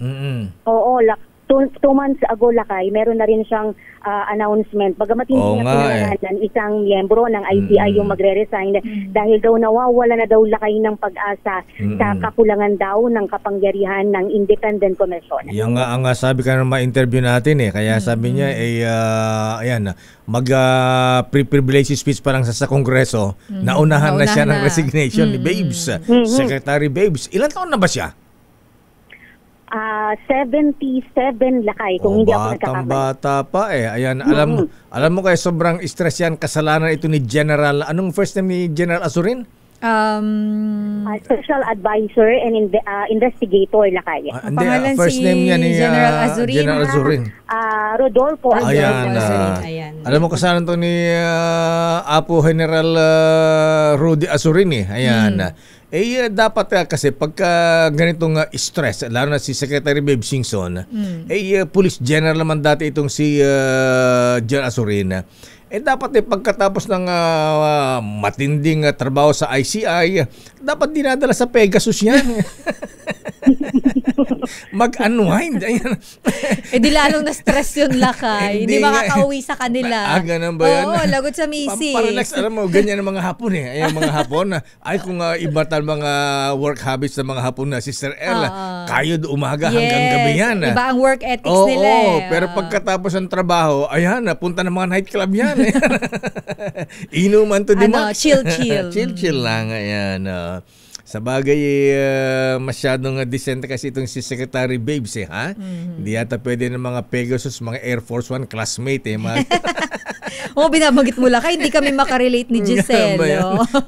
Oo, 2 months ago, Lakay, meron na rin siyang announcement. Bagamat hindi niya pinangalan, isang miyembro ng ICI yung magre-resign dahil daw nawawala na daw, Lakay, ng pag-asa sa kakulangan daw ng kapangyarihan ng Independent Commission. Yung ang sabi ka na ma-interview natin Kaya sabi niya ayan, mag-privilege speech pa lang sa Kongreso. Naunahan na siya ng resignation ni Babes. Secretary Babes. Ilan taon na ba siya? 77, Lakay, kung hindi ako nagkakamali. Bata pa Ayan, alam mo kaya sobrang stress yan. Kasalanan ito ni General. Anong first name ni General Azurin? Special Advisor and Investigator, Lakay. Hindi, first name niya ni General Azurin. General Azurin. Rodolfo Ayan. Alam mo kasalanan to ni Apo General Rudy Azurin Ayan. Dapat kasi pagka ganitong stress, lalo na si Secretary Babe Singson, Police General naman dati itong si General Azurin. Dapat pagkatapos ng matinding trabaho sa ICI, dapat dinadala sa Pegasus yan. Mag-unwind. Di lalong na-stress yun, Lakay. Hindi makakauwi sa kanila. Ganun ba yan? Oo, lagot sa misis. Paralax, alam mo, ganyan ang mga Hapon Ay, mga Hapon, kung iba tal mga work habits ng mga Hapon na Sister L, kayo umaga hanggang gabi yan. Iba ang work ethics nila. Pero pagkatapos ng trabaho, ayan, punta ng mga nightclub yan. Inuman to the max. Chill-chill. Chill-chill lang. Ayan. Sa bagay, masyadong decent kasi itong si Secretary Babes Hindi yata pwede ng mga Pegasus, mga Air Force One classmate binabanggit mo, Lakay, hindi kami makarelate ni Giselle.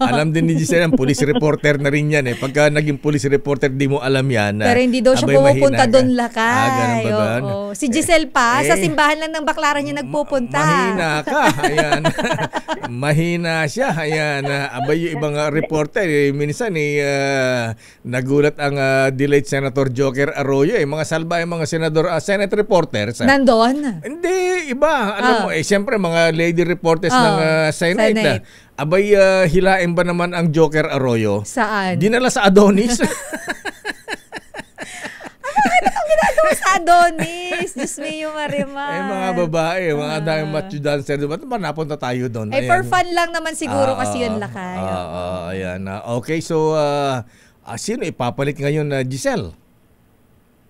Alam din ni Giselle, ang police reporter na rin yan Pagka naging police reporter, di mo alam yan. Pero hindi daw siya pumupunta doon, Lakay. Ganun ba ba? Si Giselle pa, sa simbahan lang ng Baclaran niya nagpupunta. Mahina ka. Ayan. Mahina siya. Ayan. Abay, yung ibang reporter, minsan nagulat ang delayed Senator Joker Arroyo mga salba yung mga senador, Senate reporters. Nandun? Hindi, iba. Alam mo, siyempre mga lady reporters ng Senate. Abay, hilain ba naman ang Joker Arroyo? Saan? Dinala sa Adonis. Bakit itong ginagawa sa Adonis? Diyos me yung Marimar. Mga babae, mga daming macho dancer. Ba't ba napunta tayo doon? For fun lang naman siguro kasi yun, Lakay. Ayan. Okay, so sino ipapalit ngayon, Giselle?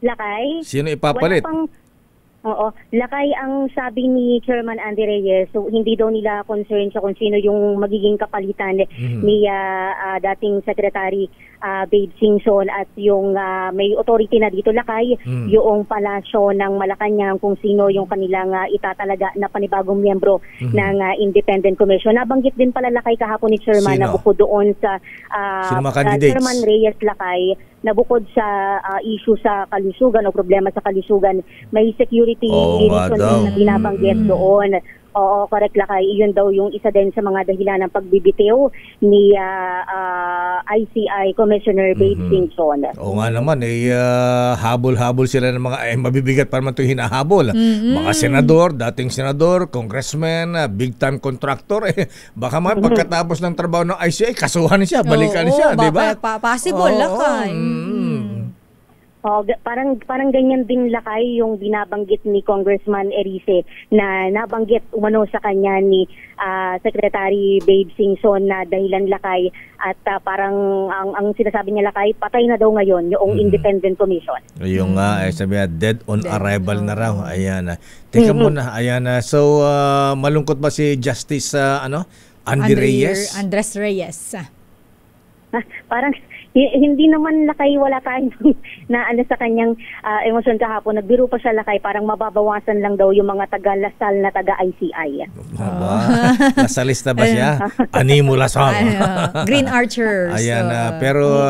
Lakay? Sino ipapalit? Lakay, ang sabi ni Chairman Andy Reyes, so hindi daw nila concerned sa kung sino yung magiging kapalitan ni dating Secretary Babe Singson at yung may authority na dito, Lakay, yung palasyo ng Malacanang kung sino yung kanilang itatalaga na panibagong miyembro ng Independent Commission. Nabanggit din pala, Lakay, kahapon ni Chairman na bukod doon sa Chairman Reyes, Lakay, na bukod sa issue sa kalusugan o problema sa kalusugan, may security reason na binabanggit doon. Oo, correct, Lakay. Iyon daw yung isa din sa mga dahilan ng pagbibitiw ni ICI Commissioner Babe Singson. Oo nga naman, habol-habol sila ng mga mabibigat para man ito hinahabol. Mga senador, dating senador, congressman, big-time contractor. Baka man pagkatapos ng trabaho ng ICI, kasuhan siya, balikan siya, di ba? Possible, Lakay. Parang ganyan din, Lakay, yung binabanggit ni Congressman Erice na nabanggit umano sa kanya ni Secretary Babe Singson na dahilan, Lakay, at parang ang sinasabi niya, Lakay, patay na daw ngayon yung Independent Commission. Yung sabi niya, dead on arrival na raw. Ayan. Teka muna, ayan. So, malungkot ba si Justice Andres Reyes? Parang hindi naman, Lakay, wala tayong na sa kanyang emosyon kahapon. Nagbiro pa siya, Lakay, parang mababawasan lang daw yung mga taga-Lasal na taga-ICI. Lasalista ba siya? Animo Lasal. Green Archers. Ayan, pero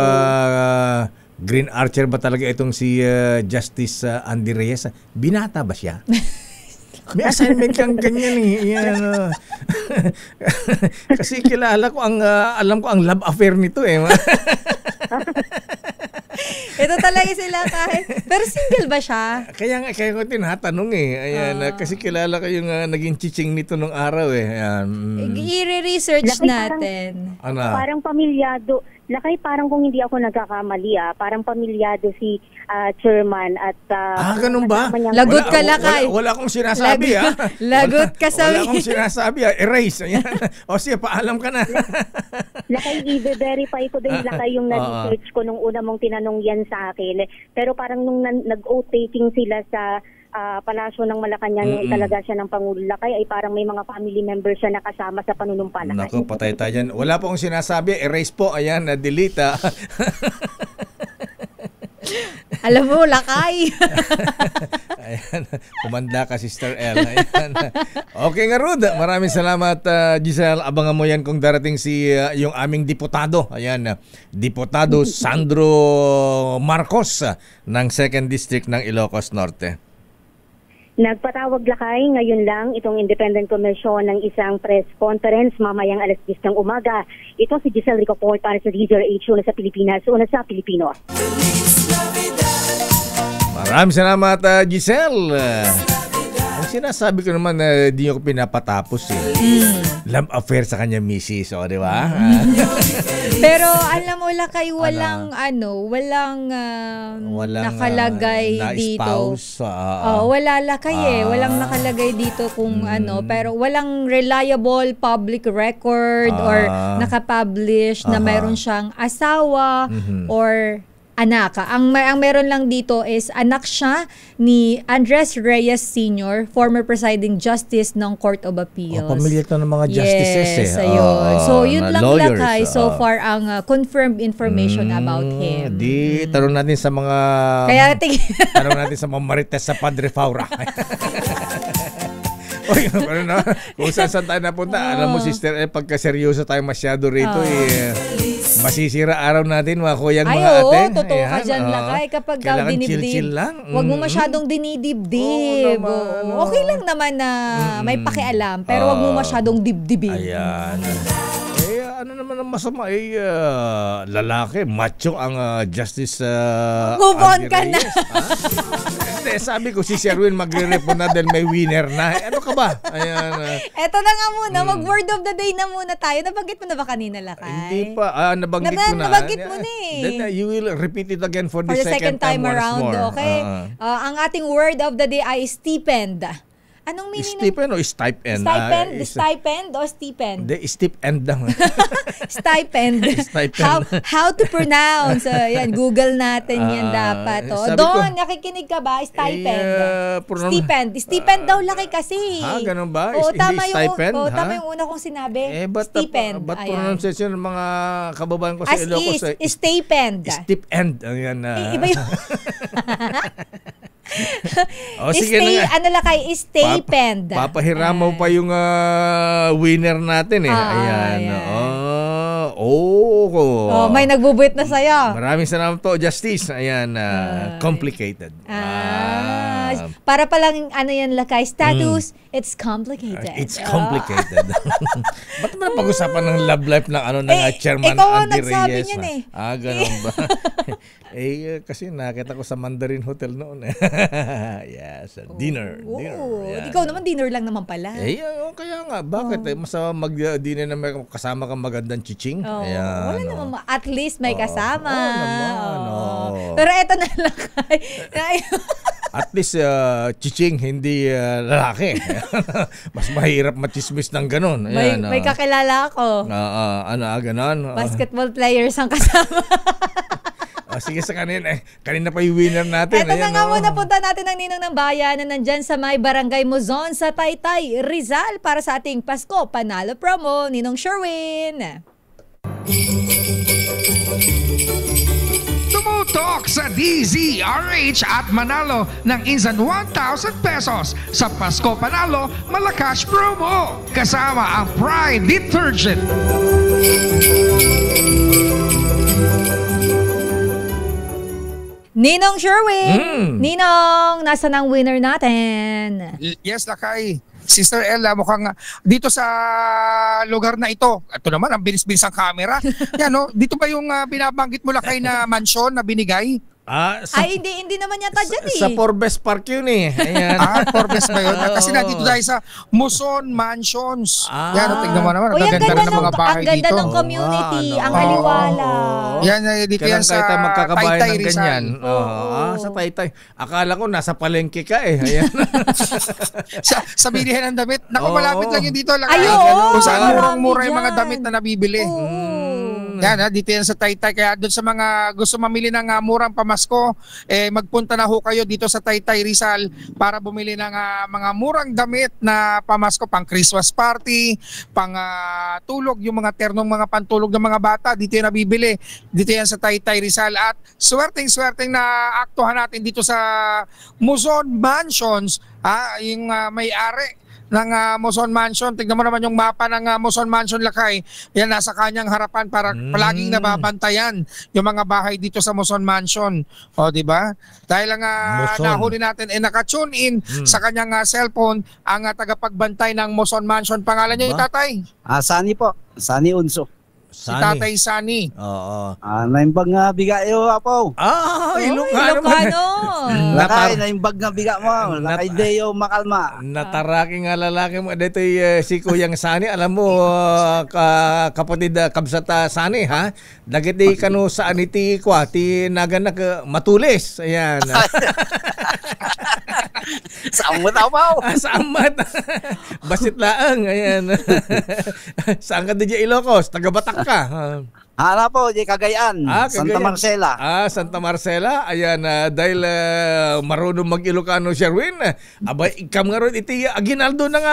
Green Archer ba talaga itong si Justice Andy Reyes? Binata ba siya? May assignment kang ganyan Yan, kasi kilala ko alam ko ang love affair nito Ito talaga sila kahit. Pero single ba siya? Kaya ko tinatanong Ayan, kasi kilala ko yung naging chiching nito nung araw Ayan. I-research natin. Parang pamilyado. Lakay, parang kung hindi ako nagkakamali, parang pamilyado si chairman at... ganun ba? Lagot ka, Lakay. Wala akong sinasabi, Lagot ka sa... Wala akong sinasabi, erase. Ayan. O sige, paalam ka na. Lakay, i-verify ko din, Lakay, yung na-research ko nung una mong tinanong yan sa akin. Pero parang nung nag-oath taking sila sa Palasyo ng Malacanang, talaga siya ng Pangulo, Lakay, ay parang may mga family members siya nakasama sa panunumpalakay. Naku, patay tayo dyan. Wala po akong sinasabi, erase po. Ayan, delete. Alam mo, Lakay. Ayan, kumanda ka, Sister L. Ayan. Okay nga, Rud. Maraming salamat, Giselle. Abangan mo yan kung darating yung aming diputado. Ayan, Diputado Sandro Marcos ng 2nd District ng Ilocos Norte. Nagpatawag, Lakay, ngayon lang itong Independent Commission ng isang press conference mamayang 10:00 ng umaga. Ito si Giselle Ricoport para sa DZRH, una sa Pilipinas, una sa Pilipino. Maraming salamat, Giselle. Ang sinasabi ko naman na di ko pinapatapos love affair sa kanya misis, di ba? Pero alam mo, Lakay, walang nakalagay na dito. Wala, Lakay, walang nakalagay dito kung pero walang reliable public record or nakapublish na mayroon siyang asawa or anak. Ang meron lang dito is anak siya ni Andres Reyes Sr., former presiding justice ng Court of Appeals. Pamilya ito ng mga justices. Yes, ayun. So, yun lang, Lakay. So far, ang confirmed information about him. Di, tanong natin sa mga... tanong natin sa mga marites sa Padre Faura. Oy, kung saan tayo napunta, alam mo, Sister, pagka seryoso tayo masyado rito, masisira araw natin, mga kuyang, mga ate. Ay, totoo ka dyan, Lakay. Kapag dinibdib, huwag mo masyadong dinidibdib. Okay lang naman na may pakialam, pero huwag mo masyadong dibdibin. Ayan. Ano naman ang masama, lalaki, macho ang Justice Move on ka na. Sabi ko si Sherwin magre-rep na dahil may winner na. Ano ka ba? Ayan. Eto na nga muna, mag-word of the day na muna tayo. Nabanggit mo na ba kanina, Lakay? Hindi pa. Nabanggit ko na. Nabanggit mo na Then you will repeat it again for the second time around. Okay? Ang ating word of the day ay stipend. Anong meaning? Stipend o stipend? Stipend o stipend? Stipend lang. Stipend. How to pronounce? Yan, Google natin yan dapat. Don, nakikinig ka ba? Stipend. Stipend daw, Lakay kasi. Ganun ba? Oo, tama stipend? Tama yung una kong sinabi. Stipend. Ba't pronunciation ng mga kababayan ko sa Ilocos? Stipend. Stipend. Ayan. Iba yung... Sige na nga. Ano, Lakay? Stipend. Papahiramaw pa yung winner natin Ayan. May nagbubuit na sa'yo. Maraming salamat po, Justice. Ayan, complicated. Para palang yan, Lakay, status, it's complicated. It's complicated. Ba't naman pag-usapan ng love life ng Chairman Andy Reyes? Nagsabi niyan ganun ba? Kasi nakita ko sa Mandarin Hotel noon. Yes, dinner. Ikaw naman, dinner lang naman pala. Kaya nga, bakit? Masama mag-dinner na may kasama kang magandang chiching? Wala naman, at least may kasama. Naman. Pero eto na, Lakay. At least chiching, hindi lalaki. Mas mahirap machismis ng ganun. May kakilala ako. Ganon? Basketball players ang kasama. Sige sa kanina pa yung winner natin. Ito na nga muna, punta natin ang Ninong ng Bayan na nandyan sa may Barangay Muzon sa Taytay, Rizal para sa ating Pasko Panalo Promo. Ninong Sherwin. Tumutok sa DZRH at manalo ng instant 1,000 pesos sa Pasko Panalo Malacash Promo. Kasama ang Pride Detergent. Ninong Sherwin! Ninong, nasa ng winner natin? Yes, Lakay. Sister Ella, mukhang dito sa lugar na ito naman, ang bilis-bilis ang camera. Yan, dito ba yung binabanggit mo, Lakay, na mansyon na binigay? Ay, hindi naman yata dyan eh. Sa Forbes Park yun eh. Ayan. Forbes ba yun? Kasi nandito tayo sa Muson Mansions. Yan, tignan mo naman. Ang ganda ng mga bahay dito. Ang ganda ng community. Ang aliwala. Yan, dito yan sa magkakabayan Taytay ng ganyan. Sa Taytay. Akala ko nasa palengke ka eh. Ayan. sa bilihan ng damit. Naku, malapit lang yun dito. Kung saan murang-mura yung mga damit na nabibili. Yan, dito yan sa Taytay. Kaya doon sa mga gusto mamili ng murang pamasko, magpunta na ho kayo dito sa Taytay Rizal para bumili ng mga murang damit na pamasko, pang Christmas party, pang tulog, yung mga ternong mga pantulog ng mga bata, dito yan nabibili. Dito yan sa Taytay Rizal. At swerteng-swerteng na aktuhan natin dito sa Muson Mansions, yung may-ari ng Muson Mansion. Tignan mo naman yung mapa ng Muson Mansion Lakay. Yan, nasa kanyang harapan para palaging nababantayan yung mga bahay dito sa Muson Mansion. O, di ba? Dahil lang nahuli natin naka-tune in sa kanyang cellphone ang tagapagbantay ng Muson Mansion. Pangalan niya yung tatay? Sani po. Sani Unso. Si Tatay Sani. Oo. Naimbag nga biga iyo, Apo. Ilocano. Lakay, naimbag nga biga mo. Lakay Deo Makalma. Nataraki nga lalaki mo. Dito si Kuyang Sani. Alam mo, kapatid Kabsata Sani, ha? Dagiti kano saan iti kwa, ti naganak matulis. Ayan. Saamat, Apo. Saamat. Basit laang. Ayan. Saan ka di Ilocos? Taga-Batak ka. Hala po, di Cagayan. Santa Marcela. Santa Marcela. Ayan, dahil marunong mag-Ilocano, Sherwin. Abay, ikam nga ron iti aginaldo ng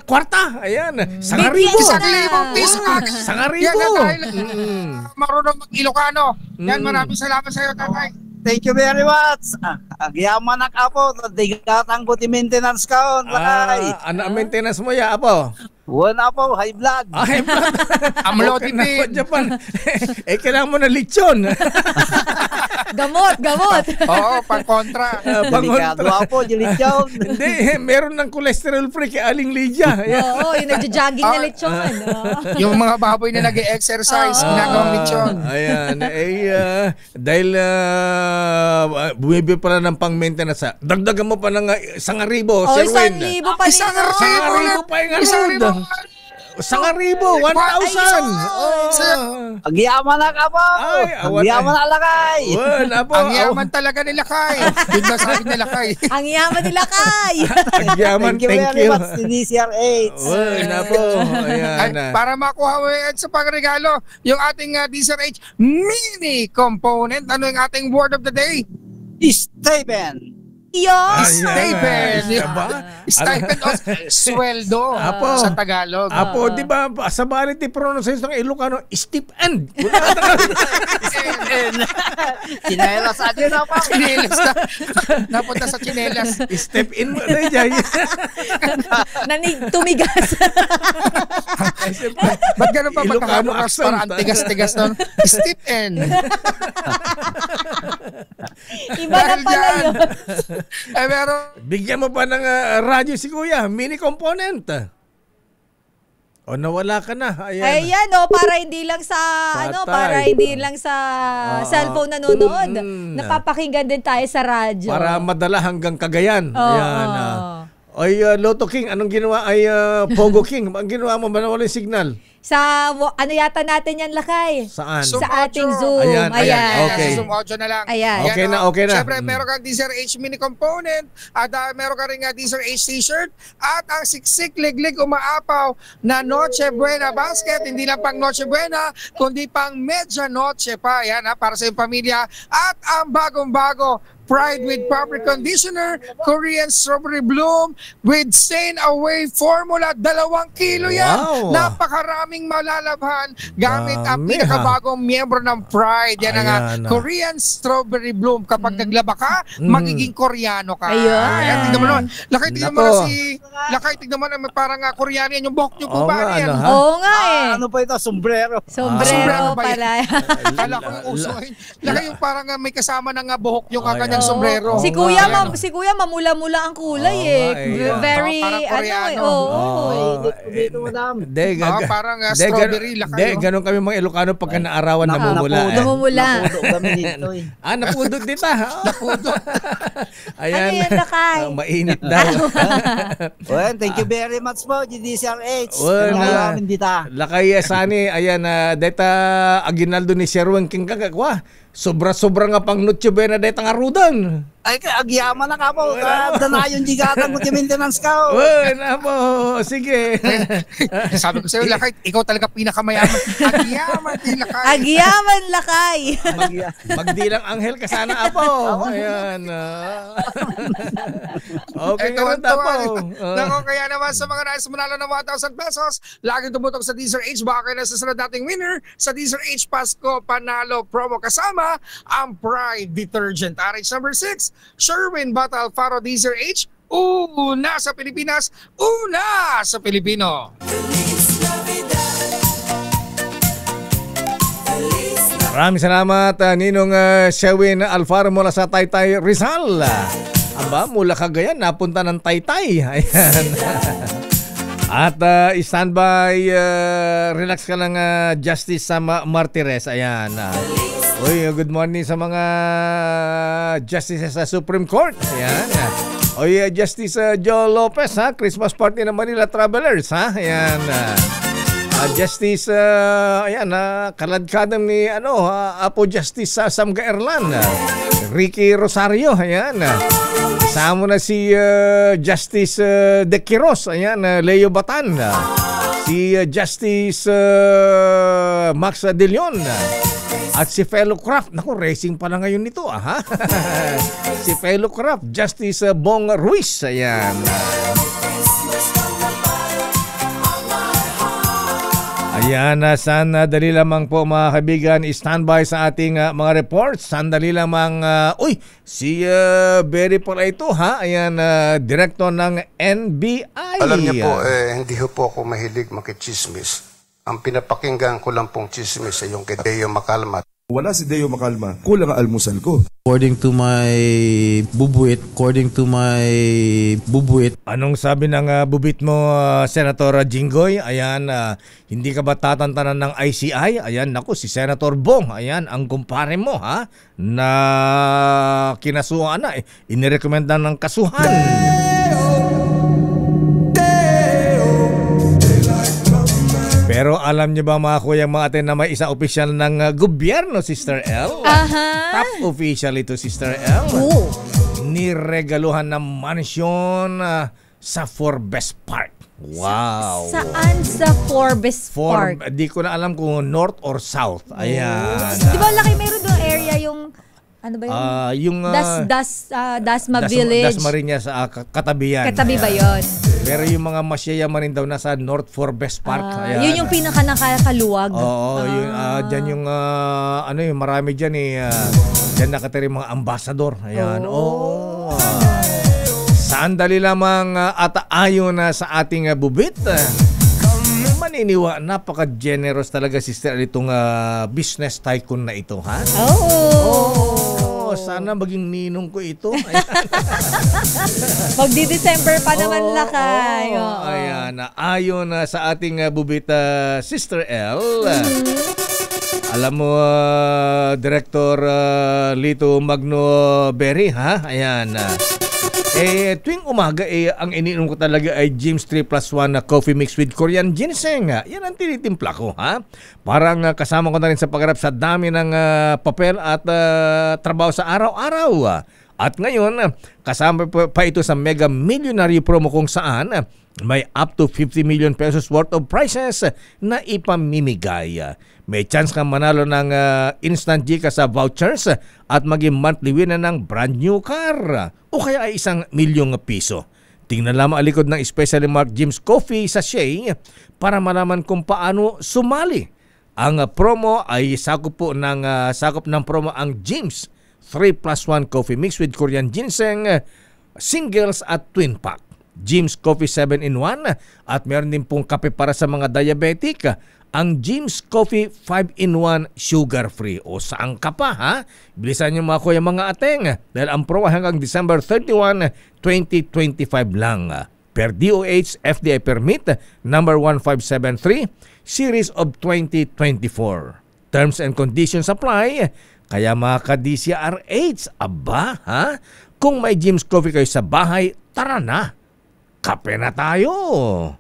kwarta. Ayan. Sangaribo. Sangaribo. Yan, dahil marunong mag-Ilocano. Yan, maraming salamat sa iyo, tatay. Thank you very much. Agyaman ak Apo, digatang ko ti maintenance kaon. Ano maintenance mo ya, Apo? Wala po, high blood. High blood. Amlodipin. Okay na Japan. Kailangan mo na lechon. Gamot. Oo, pang-kontra. Delikado po, yung lechon. Hindi, meron ng cholesterol free kay Aling Lydia. Oo, yung nagja-jogging na lechon. Yung mga baboy na nag-exercise, ginagawang lechon. Ayan, dahil bumibili pala ng pang-maintenance. Dagdagan mo pa ng sangaribo, Sir Win. Sangaribo pa rin. Sangaribo pa yung Sangaribo, 1,000. Agyaman na ka po. Agyaman na Lakay. Ang yaman talaga ni Lakay. Yun ba sabi ni Lakay? Ang yaman ni Lakay. Agyaman, thank you. Thank you very much, DZRH. Para makuha mo sa pangregalo, yung ating DZRH mini component. Ano yung ating word of the day? Stipend. Stipend. Stipend o sweldo sa Tagalog. Apo, di ba, sa baliti pronunciation ng Ilocano, stipend. Chinelas atin na pa. Chinelas na. Napunta sa chinelas. Step in mo na dyan. Tumigas. Ba't ganun pa pagkakabukas para antigas-tigas nun? Stipend. Iba na pala yun. Pero bigyan mo pa ng radyo si Kuya, mini component. O nawala ka na. Ayan para hindi lang sa cellphone nanonood. Napapakinggan din tayo sa radyo. Para madala hanggang Cagayan. Ayan. Lotto King, anong ginawa? Pogo King, ang ginawa mo ba na walang signal? Sa ano yata natin yan, Lakay? Saan? Sa ating Zoom. Ayan. Okay. Zoom audio na lang. Ayan. Okay na. Siyempre, meron kang DZRH mini component at meron ka rin DZRH t-shirt at ang siksik liglig umaapaw na Noche Buena basket. Hindi lang pang Noche Buena, kundi pang Media Noche pa. Yan para sa iyong pamilya. At ang bagong-bago, Pride with Fabric Conditioner, Korean Strawberry Bloom with Stain Away Formula, 2 kilo yan. Wow. Napakaraming malalabhan gamit ang pinakabagong miyembro ng Pride. Yan ang Korean Strawberry Bloom. Kapag naglaba ka, magiging Koreano ka. Ayan. Tignan mo naman. Lakay, tignan mo na Lakay, tignan mo na parang Koreano yan. Yung buhok nyo po ba yan? Oo nga Ano pa ito? Sombrero. Sombrero pala. Kala ko yung uso. Lakay, yung parang may kasama ng buhok yung kanyang ng sombrero. Si Kuya mamula-mula ang kulay Very parang Koreano. Parang strawberry lakay. Ganun kami mga Ilocano pagka naarawan namumula. Napudot kami dito napudot dito. Napudot. Ayan. Ano yan, lakay? Mainit daw. Well, thank you very much po, GDCRH. Lakay Sani, ayan, deta aginaldo ni Sherwin King kakakwa. Sobra-sobra nga pang Noche Buena deta nga rudan. Ay, agyaman na ka po. Danayon digatan ko di maintenance ka. Uy, namo. Sige. Sabi ko sa'yo, Lakay, ikaw talaga pinakamayaman. Agyaman, Lakay. Agyaman, Lakay. Magdilang anghel ka sana, Apo. Ayan. Okay, ganun Apo. Nako, kaya naman sa mga nais manalo ng 1,000 pesos, laging tumutok sa DZRH. Baka kayo na susunod nating winner sa DZRH Pasko Panalo Promo. Kasama ang Pride Detergent. RH number 6, Sherwin Bata Alfaro DZRH. Una sa Pilipinas, una sa Pilipino. Maraming salamat, Ninong Sherwin Alfaro mula sa Taytay, Rizal. Aba, mula Cagayan, napunta ng Taytay. Ayan. At standby, relax ka lang, Justice Sama Martires. Ayan. Uy, good morning sa mga justices sa Supreme Court. Ayan. Uy, Justice Joe Lopez, Christmas party ng Manila Travelers, Ayan. Justice, ayan, kaladkadang ni Apo Justice Sam Gaerlan, Ricky Rosario, ayan. Kasama na si Justice De Quiros, ayan, Leo Batan, si Justice Max De Leon, at si Fellow Craft. Naku, racing pala ngayon nito, si Fellow Craft, Justice Bong Ruiz, ayan. Ayan, sandali lamang po mga kaibigan, standby sa ating mga reports. Sandali lamang, si Berry pala ito, Ayan, director ng NBI. Alam niyo po, hindi po ako mahilig makichismis. Ang pinapakinggan ko lang pong chismis ay yung kay Deo Macalma. Wala si Deo Macalma, kulang ang almusal ko. According to my bubuit. Anong sabi ng bubit mo, Senator Jinggoy? Ayan, hindi ka ba tatantanan ng ICI? Ayan, naku, si Senator Bong, ayan, ang kumpare mo, na kinasuhan na, inirekomenda ng kasuhan. Pero alam niyo ba mga kuya mga ate na may isang opisyal ng gobyerno, Sister L? Top official ito, Sister L. Niregaluhan ng mansyon sa Forbes Park. Wow. Saan sa Forbes Park? Di ko na alam kung north or south. Ayan. Di ba laki mayroon doon area yung ano ba yun? Dasma Village. Dasmariñas sa katabi yan. Katabi ba yun? Pero yung mga masyayamanin daw nasa North Forbes Park. Yun yung pinaka nakakaluwag. Oo, yun, dyan yung yung marami dyan dyan nakatira yung mga ambassador. Ayan. Sandali lamang at ayon sa ating bubit. Maniniwa, napaka-generous talaga, Sister, itong business tycoon na ito, sana maging ninong ko ito. Magdi-December pa naman lakay. Ayan, ayon sa ating bubita, Sister L. Alam mo, Director Lito Magno Berry, ayan. Tuwing umaga, ang iniinom ko talaga ay James 3+1 na coffee mix with Korean ginseng. Yan ang tinitimpla ko, Parang kasama ko na rin sa pagharap sa dami ng papel at trabaho sa araw-araw. At ngayon, kasama pa ito sa Mega Millionary Promo kung saan may up to 50 million pesos worth of prizes na ipamimigay. May chance kang manalo ng instant GCash sa vouchers at maging monthly winner ng brand new car o kaya ay 1 milyong piso. Tingnan lamang ang likod ng specially marked Jim's Coffee sachet para malaman kung paano sumali. Ang promo ay sakop ng promo ang Jim's 3+1 coffee mix with Korean ginseng, singles at twin pack. Jim's Coffee 7-in-1 at meron din pong kape para sa mga diabetic ang Jim's Coffee 5-in-1 sugar-free. O saan ka pa, ha? Bilisan nyo mga kuya mga ateng dahil ang promo hanggang December 31, 2025 lang. Per DOH FDA permit number 1573 series of 2024. Terms and conditions apply. Kaya mga ka-DZRH, aba, ha? Kung may Jim's Coffee kayo sa bahay, tara na. Kape na tayo.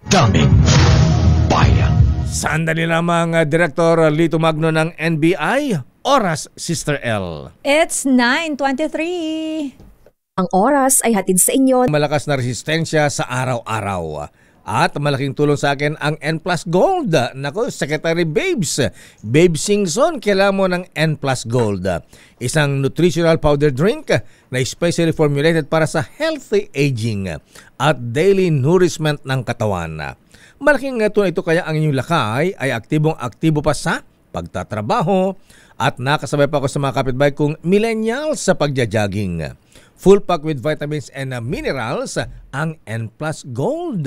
Daming bayan. Sandali lamang, Director Lito Magno ng NBI. Oras, Sister L. It's 9:23. Ang oras ay hatid sa inyo. Malakas na resistensya sa araw-araw. At malaking tulong sa akin ang N Plus Gold. Nako, Secretary Babes Singson, kailangan mo ng N Plus Gold. Isang nutritional powder drink na especially formulated para sa healthy aging at daily nourishment ng katawan. Malaking tulong ito kaya ang inyong lakay ay aktibong-aktibo pa sa pagtatrabaho at nakasabay pa ako sa mga kapitbahay kong millennials sa pagja-jogging. Full pack with vitamins and minerals ang N Plus Gold.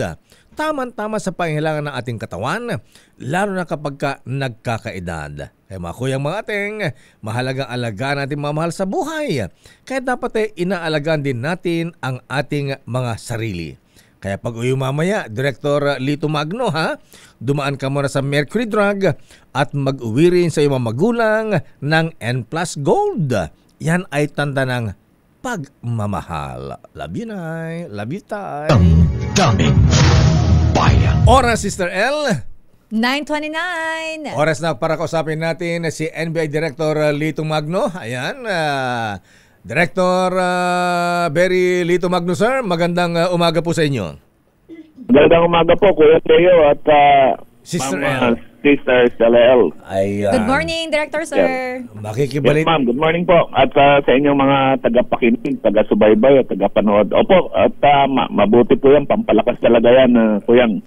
Tama-tama sa pangangailangan ng ating katawan, lalo na kapag nagkakaedad. Kaya mga kuyang mga ating, mahalagang alagaan natin mga mahal sa buhay. Kaya dapat inaalagaan din natin ang ating mga sarili. Kaya pag uwi mamaya, Director Lito Magno, ha? Dumaan ka muna sa Mercury Drug at mag-uwi rin sa iyong mga magulang ng N Plus Gold. Yan ay tanda ng pagmamahal. Love you, Nay. Love you, Tay. Daming bayan. Oras, Sister L. 9:29. Oras na para kausapin natin si NBI Director Lito Magno. Ayan, Director Berry Lito Magno, sir. Magandang umaga po sa inyo. Magandang umaga po, Kuya Teo at Sister Mama L. Sister L. Good morning, Director Sir. Makikibalit. Yes, ma'am. Good morning po. At sa inyong mga tagapakinig, taga-subaybay at taga-panood. Opo, at mabuti po yan. Pampalakas talaga yan, Kuyang.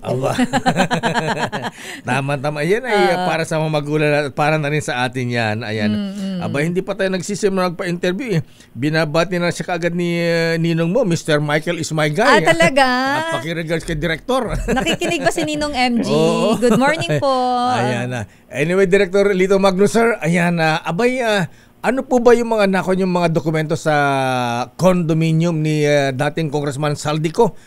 Tama-tama. Yan ay para sa mga magulang at para na rin sa atin yan. Ayan. Aba, hindi pa tayo nagsisimula nagpa-interview. Binabati na siya kaagad ni Ninong mo, Mr. Michael is my guy. Talaga? At pakiregards kay Director. Nakikinig ba si Ninong MG? Good morning po. Ayan na. Anyway, Director Lito Magno, sir, ayan na. Abay, ano po ba yung mga yung mga dokumento sa condominium ni dating Congressman Saldico?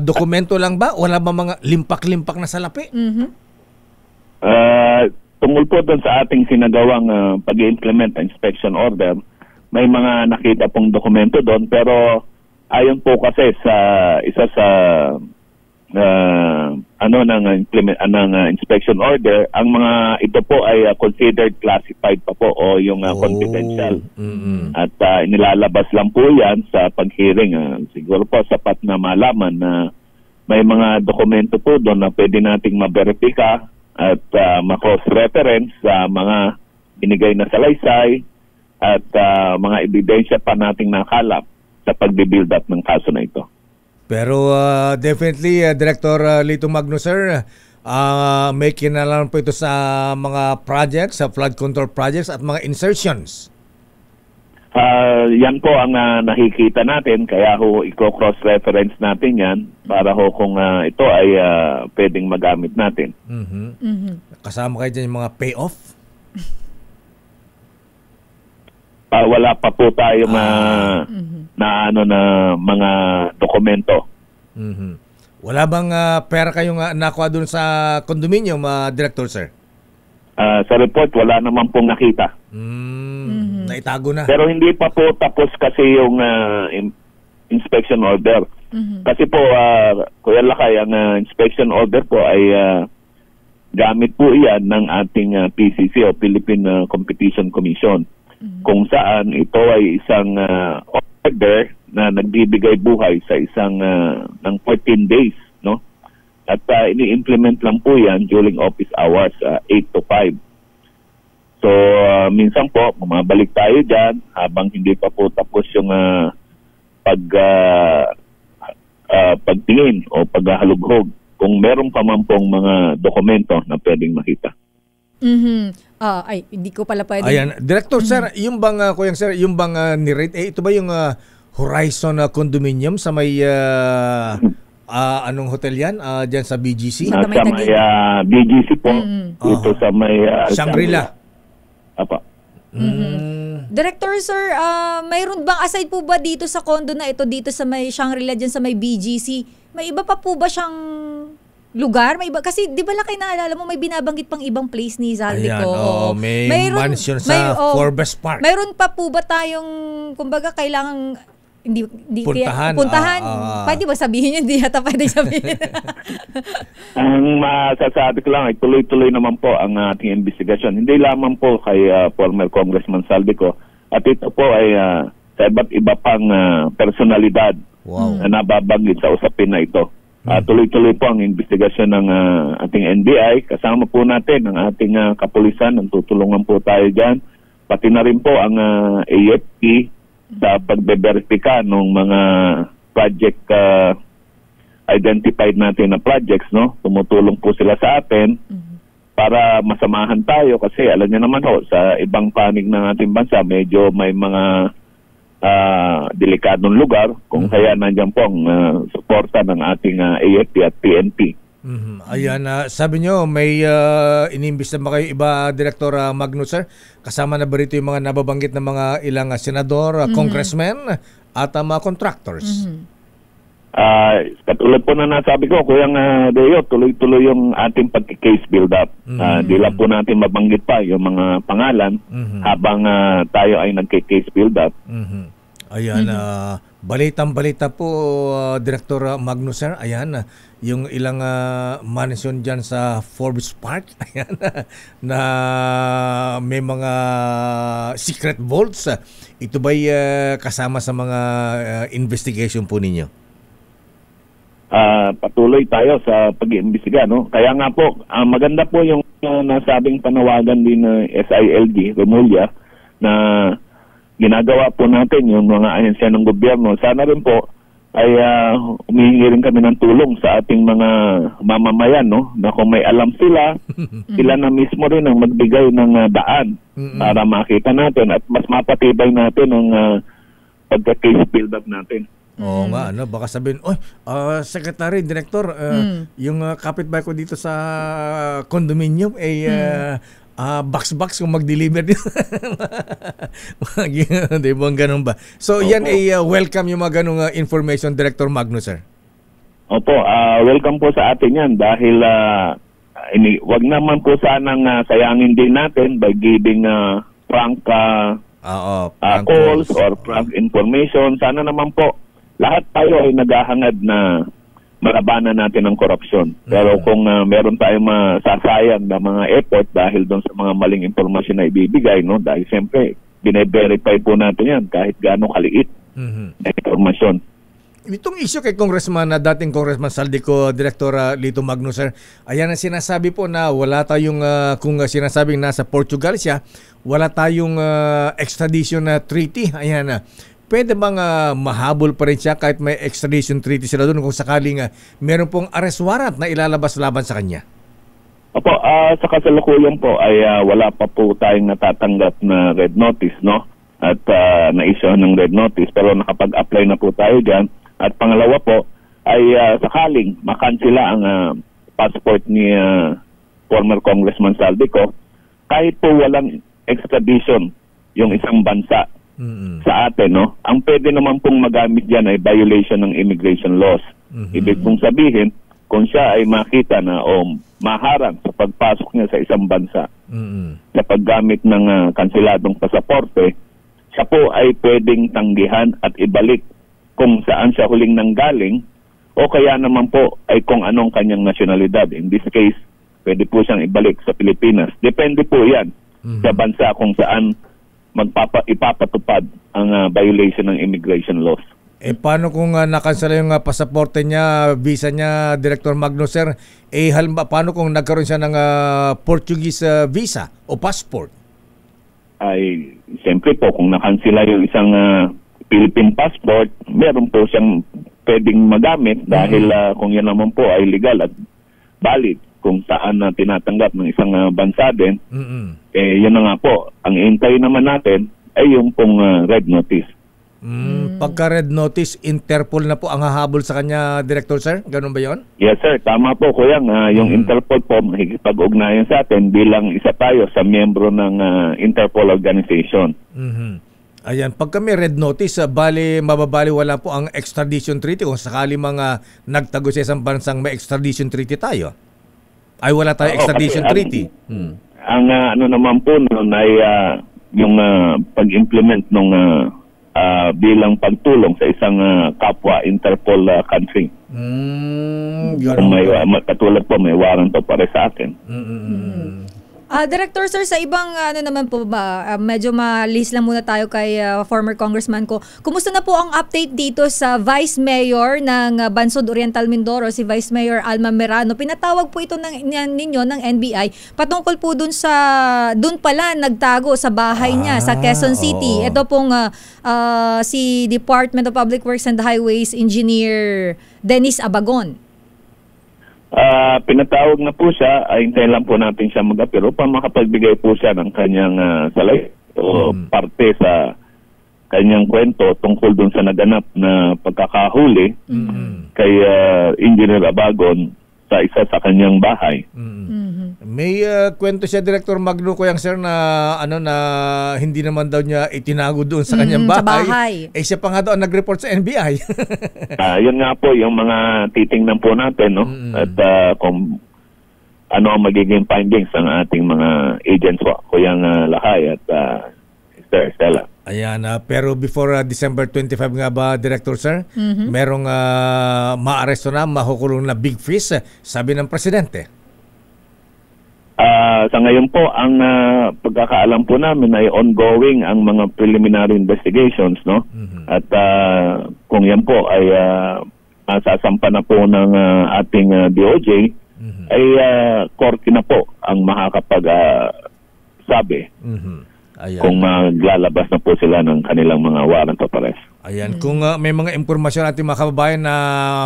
Dokumento lang ba? Wala ba mga limpak-limpak na salapi? Tungkol po doon sa ating sinagawang pag-implement ng inspection order, may mga nakita pong dokumento doon, pero ayon po kasi sa isa sa inspection order, ang mga ito po ay considered classified pa po o yung confidential. At inilalabas lang po yan sa pag-hearing. Siguro po sapat na malaman na may mga dokumento po doon na pwede nating maberipika at ma-cross-reference sa mga binigay na salaysay at mga ebidensya pa nating nakalap sa pag-build up ng kaso na ito. Pero definitely, Director Lito Magno, sir, may kinalaman po ito sa mga projects, sa flood control projects at mga insertions. Yan po ang nakikita natin, kaya i-cross-reference natin yan para kung ito ay pwedeng magamit natin. Kasama kayo dyan yung mga payoff? Wala pa po tayo na mga dokumento. Wala bang pera kayong nakuha doon sa condominium, Director, sir? Sa report, wala naman pong nakita. Naitago na. Pero hindi pa po tapos kasi yung inspection order. Kasi po, Kuya Lakay, ang inspection order po ay gamit po iyan ng ating PCC o Philippine Competition Commission. Kung saan ito ay isang order na nagbibigay buhay sa isang ng 14 days, no? At ini-implement lang po yan during office hours, 8 to 5. So, minsan po, bumabalik tayo dyan habang hindi pa po tapos yung pagtingin o paghahalughog kung meron pa man pong mga dokumento na pwedeng makita. Ay, hindi ko pala pwede. Ayan, Director, sir, yung bang, Kuyang sir, yung bang ni-rate, ito ba yung Horizon condominium sa may Anong hotel yan? Diyan sa BGC? Sa may BGC po. Dito sa may Shangri-La. Apa. Director sir, mayroon bang aside po ba dito sa condo na ito dito sa may Shangri-La diyan sa may BGC, may iba pa po ba siyang lugar? May iba kasi 'di ba lakay naalala mo may binabanggit pang ibang place ni Zaldico. May mansion sa Forbes Park. Mayroon pa po ba tayong kumbaga kailangang hindi puntahan. Pwede ba sabihin yun? Hindi yata pwede sabihin. Ang masasabi ko lang ay tuloy-tuloy naman po ang ating investigasyon. Hindi lamang po kay former Congressman Zaldico. At ito po ay sa iba't iba pang personalidad na nababanggit sa usapin na ito. Tuloy-tuloy po ang investigasyon ng ating NBI. Kasama po natin ang ating kapulisan. Tutulungan po tayo dyan. Pati na rin po ang AFP sa pagbe-verify ng mga project identified natin na projects, no? Tumutulong po sila sa atin para masamahan tayo kasi alam niyo naman ho, sa ibang panig ng ating bansa medyo may mga delikadong lugar kung kaya nandiyan po ang suporta ng ating AFP at PNP. Ayan, sabi nyo, may inimbis na ba kayo iba, Director Magnus, sir? Kasama na ba rito yung mga nababanggit na mga ilang senador, congressmen, at mga contractors? Katulad po na nasabi ko, Kuyang Deo, tuloy-tuloy yung ating pag-case build-up. Di lang po natin mabanggit pa yung mga pangalan habang tayo ay nag-case build-up. Ayan, balitang-balita po, Director Magnus, sir. Ayan, yung ilang mansion dyan sa Forbes Park, ayan, na may mga secret vaults. Ito ba'y kasama sa mga investigation po ninyo? Patuloy tayo sa pag-iimbestiga, no? Kaya nga po, maganda po yung nasabing panawagan din ng SILG, Remulla, na ginagawa po natin yung mga ahensya ng gobyerno. Sana rin po ay humihingi rin kami ng tulong sa ating mga mamamayan, no? Na kung may alam sila, sila na mismo rin ang magbigay ng daan para makita natin at mas mapatibay natin ang pagka-case build-up natin. Oo nga, ano, baka sabihin, Secretary, Director, yung kapitbahay ko dito sa condominium ay box kung mag-deliver dito. Di ba ganun ba? So yan ay welcome yung mga ganung information, Director Magnus, sir. Opo, welcome po sa atin yan dahil wag naman po sanang sayangin din natin by giving prank calls or prank information. Sana naman po lahat tayo ay naghahangad na marabanan natin ang korupsyon. Pero kung meron tayong masasayang na mga effort dahil doon sa mga maling impormasyon na ibibigay, no? Dahil siyempre, bine-verify po natin yan kahit gaano kaliit na impormasyon. Itong issue kay dating Congressman Zaldico, Director Lito Magnus, sir, ayan ang sinasabi po na wala tayong, kung sinasabing nasa Portugal siya, wala tayong extradition treaty. Ayan pwede bang mahabol pa rin siya kahit may extradition treaty sila doon kung sakaling meron pong arrest warrant na ilalabas laban sa kanya? Opo, sa kasalukuyan po ay wala pa po tayong natatanggap na red notice, no? At na-issue ng red notice pero nakapag-apply na po tayo dyan. At pangalawa po ay sakaling makansila ang passport ni former Congressman Zaldico, kahit po walang extradition yung isang bansa sa atin, no? Ang pwede naman pong magamit dyan ay violation ng immigration laws. Ibig pong sabihin, kung siya ay makita na o maharang sa pagpasok niya sa isang bansa sa paggamit ng kanseladong pasaporte, siya po ay pwedeng tanggihan at ibalik kung saan siya huling nanggaling o kaya naman po ay kung anong kanyang nasyonalidad. In this case, pwede po siyang ibalik sa Pilipinas. Depende po yan sa bansa kung saan ipapatupad ang violation ng immigration laws. Paano kung nakansela yung pasaporte niya, visa niya, Director Magnus, sir? Paano kung nagkaroon siya ng Portuguese visa o passport? Ay, siyempre po, kung nakansela yung isang Philippine passport, meron po siyang pwedeng magamit dahil kung yan naman po ay legal at valid kung saan tinatanggap ng isang bansa din, yun na nga po. Ang hintay naman natin ay yung pong red notice. Pagka red notice, Interpol na po ang hahabol sa kanya, Director Sir? Ganun ba yon? Yes sir, tama po Kuya. Yung Interpol po makikipag-ugnayan sa atin bilang isa tayo sa miyembro ng Interpol organization. Ayan, pag kami red notice, mababali wala po ang extradition treaty kung sakali mga nagtago sa isang bansang may extradition treaty tayo. Ay wala tayo extradition treaty. Ang ano naman po noon ay yung pag-implement ng bilang pagtulong sa isang kapwa Interpol country. Kung may katulad po, may warrant po para sa atin. Director Sir, sa ibang naman po ba, medyo malis lang muna tayo kay former congressman ko. Kumusta na po ang update dito sa Vice Mayor ng Bansod Oriental Mindoro, si Vice Mayor Alma Merano? Pinatawag po ito ninyo ng NBI patungkol po dun pala nagtago sa bahay niya sa Quezon City. Ito pong si Department of Public Works and Highways Engineer Dennis Abagon. Pinatawag na po siya, hintayin lang po natin siya mag-apiro para makapagbigay po siya ng kanyang salay o parte sa kanyang kwento tungkol dun sa naganap na pagkakahuli kay Engineer Abagon sa isa sa kanyang bahay. May kwento siya, Director Magno ko yang sir, na na hindi naman daw niya itinago doon sa kanyang bahay. Siya pa nga daw ang nag-report sa NBI. Yun nga po yung mga titingnan po natin, no? At kung ano ang magiging findings ng ating mga agents po, Kuyang Lakay at Mr. Estela. Ayan, pero before December 25 nga ba, Director Sir, merong maaresto na, makukulong na big fish, sabi ng Presidente. Sa ngayon po, ang pagkakaalam po namin ay ongoing ang mga preliminary investigations, no? At kung yan po ay masasampa na po ng ating DOJ, ay korte na po ang makakapag-sabi kung maglalabas na po sila ng kanilang mga warrant of arrest. Ayan, kung may mga impormasyon natin mga kababayan na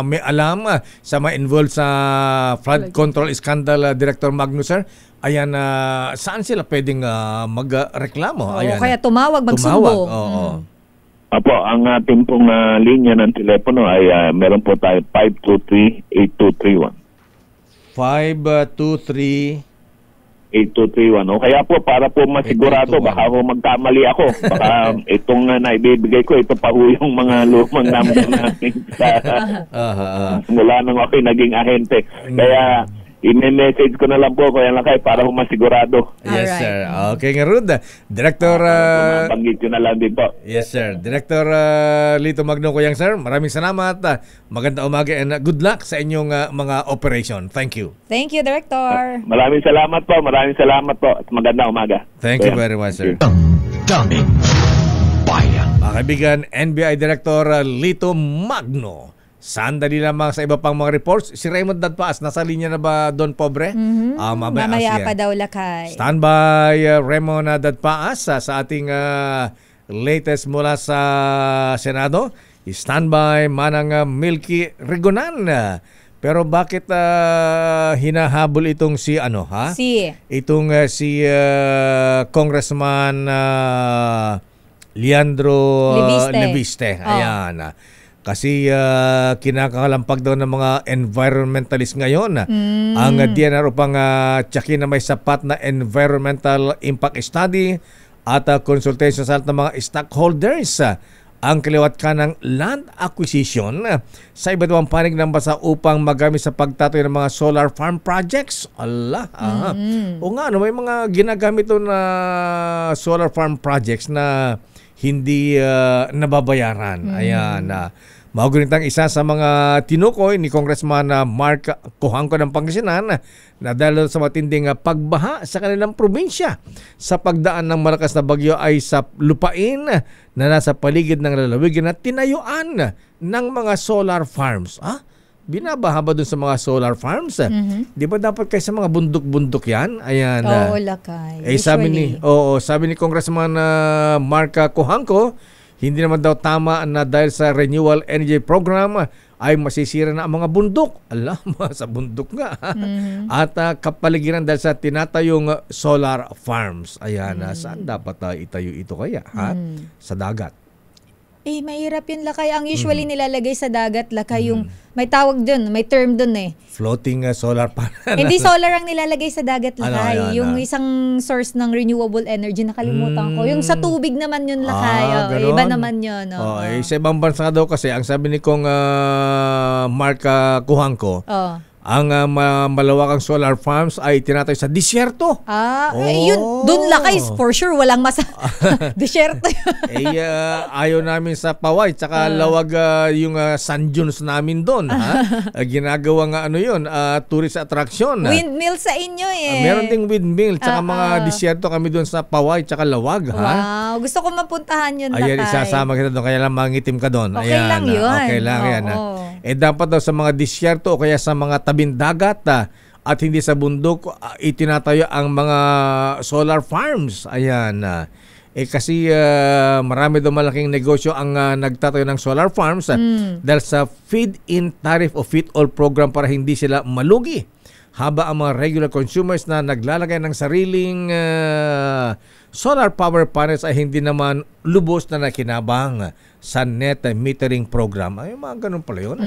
may alam sa mga involved sa flood control scandal, Director Magno Sir, ayan, saan sila pwedeng magreklamo? Ayan, kaya tumawag, magsumbong. Apo, ang ating pong linya ng telepono ay meron po tayo 523-8231. 523-8231. O kaya po, para po masigurado, baka ako magkamali ako. Baka itong naibibigay ko, ito pa po yung mga lumang number natin mula nang ako'y naging ahente. Kaya i-message ko na lang po Kuya Lakay para po masigurado. Yes, sir. Okay nga, Rud. Director... banggit yun na lang din po. Yes, sir. Director Lito Magno Kuyang, sir. Maraming salamat. Magandang umaga and good luck sa inyong mga operation. Thank you. Thank you, Director. Maraming salamat po. Maraming salamat po. At magandang umaga. Thank you very much, sir. Daming bayan. Mga kaibigan, NBI Director Lito Magno. Sandali lamang sa iba pang mga reports. Si Raymond Dadpaas, nasa linya na ba doon, pobre? Mamaya pa daw, Lakay. Standby, Raymond Dadpaas sa ating latest mula sa Senado. Standby, Manang Milky Rigonan. Pero bakit hinahabol itong si Congressman Leandro Leviste. Ayan. Kasi kinakalampag daw ng mga environmentalist ngayon ang DNR upang tsakin na may sapat na environmental impact study at consultation sa lahat ng mga stockholders ang kaliwat ka ng land acquisition sa iba't ibang panig ng bansa upang magamit sa pagtatoy ng mga solar farm projects. O nga, may mga ginagamit doon na solar farm projects na hindi nababayaran. Ayan. Magunitang isa sa mga tinukoy ni Congressman Mark Cojanco ng Pangasinan na dahil sa matinding pagbaha sa kanilang probinsya sa pagdaan ng malakas na bagyo ay sa lupain na nasa paligid ng lalawigan na tinayuan ng mga solar farms. Binabaha ba dun sa mga solar farms? Di ba dapat kayo sa mga bundok-bundok yan? Ayan. Oo, Lakay. Sabi ni Congressman Mark Cojanco, hindi naman daw tama na dahil sa Renewable Energy Program ay masisira na ang mga bundok. Sa bundok nga. At kapaligiran dahil sa tinatayong solar farms. Ayan, saan dapat itayo ito kaya? Sa dagat. Mahirap yun, Lakay. Ang usually nilalagay sa dagat, Lakay, yung may tawag dun, may term dun eh. Floating solar panel. Hindi solar ang nilalagay sa dagat, Lakay. Yung isang source ng renewable energy, nakalimutan ko. Yung sa tubig naman yun, Lakay. Iba naman yun. Sa ibang bansa daw kasi, ang sabi ni Kong Mark Kuhangko, ang malawakang solar farms ay tinatayo sa disyerto. Yun, dun Lakay, for sure, walang disyerto. Ayaw namin sa Paway, tsaka lawag yung sand dunes namin doon. Ginagawa nga yun, tourist attraction. Windmill sa inyo Meron ding windmill, tsaka mga disyerto kami doon sa Paway, tsaka lawag. Wow, gusto ko mapuntahan yun, Lakay. Isasama kita doon, kaya lang mangitim ka doon. Okay lang yun. Okay lang yan. Dapat daw sa mga disyerto o kaya sa mga tabing dagat at hindi sa bundok itinatayo ang mga solar farms. Ayan. Kasi marami daw malaking negosyo ang nagtatayo ng solar farms dahil sa feed-in tariff o feed-all program para hindi sila malugi. Haba ang mga regular consumers na naglalagay ng sariling solar power panels ay hindi naman lubos na nakinabang sa net metering program. Ay, mga ganun pala yun.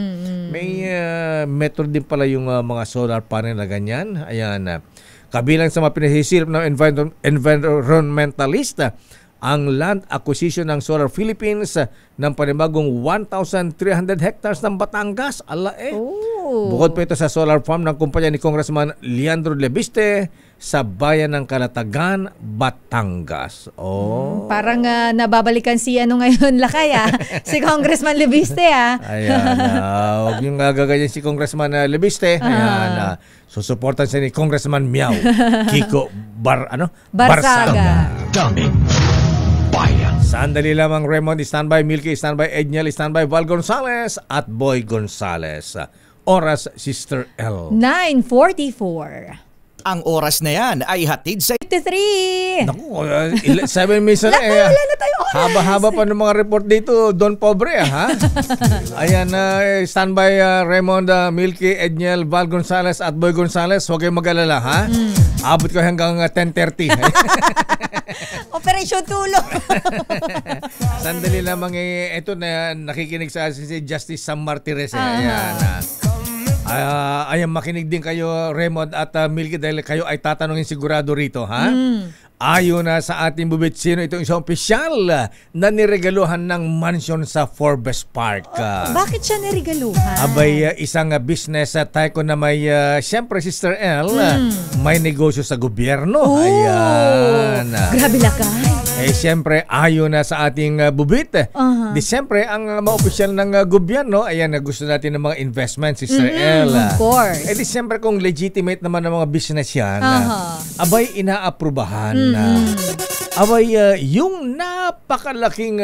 May method din pala yung mga solar panel na ganyan. Ayan. Kabilang sa mga pinahisilip ng environmentalista, ang land acquisition ng Solar Philippines ng panibagong 1,300 hectares ng Batangas. Bukod pa ito sa solar farm ng kumpanya ni Congressman Leandro Lebiste sa bayan ng Calatagan, Batangas. Parang nababalikan si ngayon, Lakay, si Congressman Lebiste. Ayan. Huwag yung gagaganyan si Congressman Lebiste. Ayan. Susuportan siya ni Congressman Miao Kiko Barsaga. Daming Bayan. Sandali lamang, Raymond, standby, Milky, standby, Edniel, standby, Val Gonzales at Boy Gonzales. Oras, Sister L. 9:44. Ang oras na yan ay hatid sa 53. Naku, 7 minutes na wala na tayo oras. Haba-haba pa ng mga report dito, Don Pobre, ha? Ayan, standby, Raymond, Milky, Edniel, Val Gonzales at Boy Gonzales. Huwag kayong mag-alala, ha? Abot ko hanggang 10:30. Operation Tulong. Sandali lamang, ito na nakikinig sa asin si Justice Sam Martires. Ayan, ayan, makinig din kayo, Raymond at Milky, dahil kayo ay tatanungin sigurado rito, ha? Ayon na sa ating bubitsino, itong isang opisyal na niregaluhan ng mansion sa Forbes Park. Bakit siya niregaluhan? Abay, isang business tycoon na may, siyempre, Sister L, may negosyo sa gobyerno. Ayan. Grabe, Lakay. Siyempre, ayon na sa ating bubit. Di siyempre, ang mga opisyal ng gobyerno, ayan, gusto natin ng mga investment, Sister L. Of course. Di siyempre, kung legitimate naman ng mga business yan, abay, inaaprubahan. Abay, yung napakalaking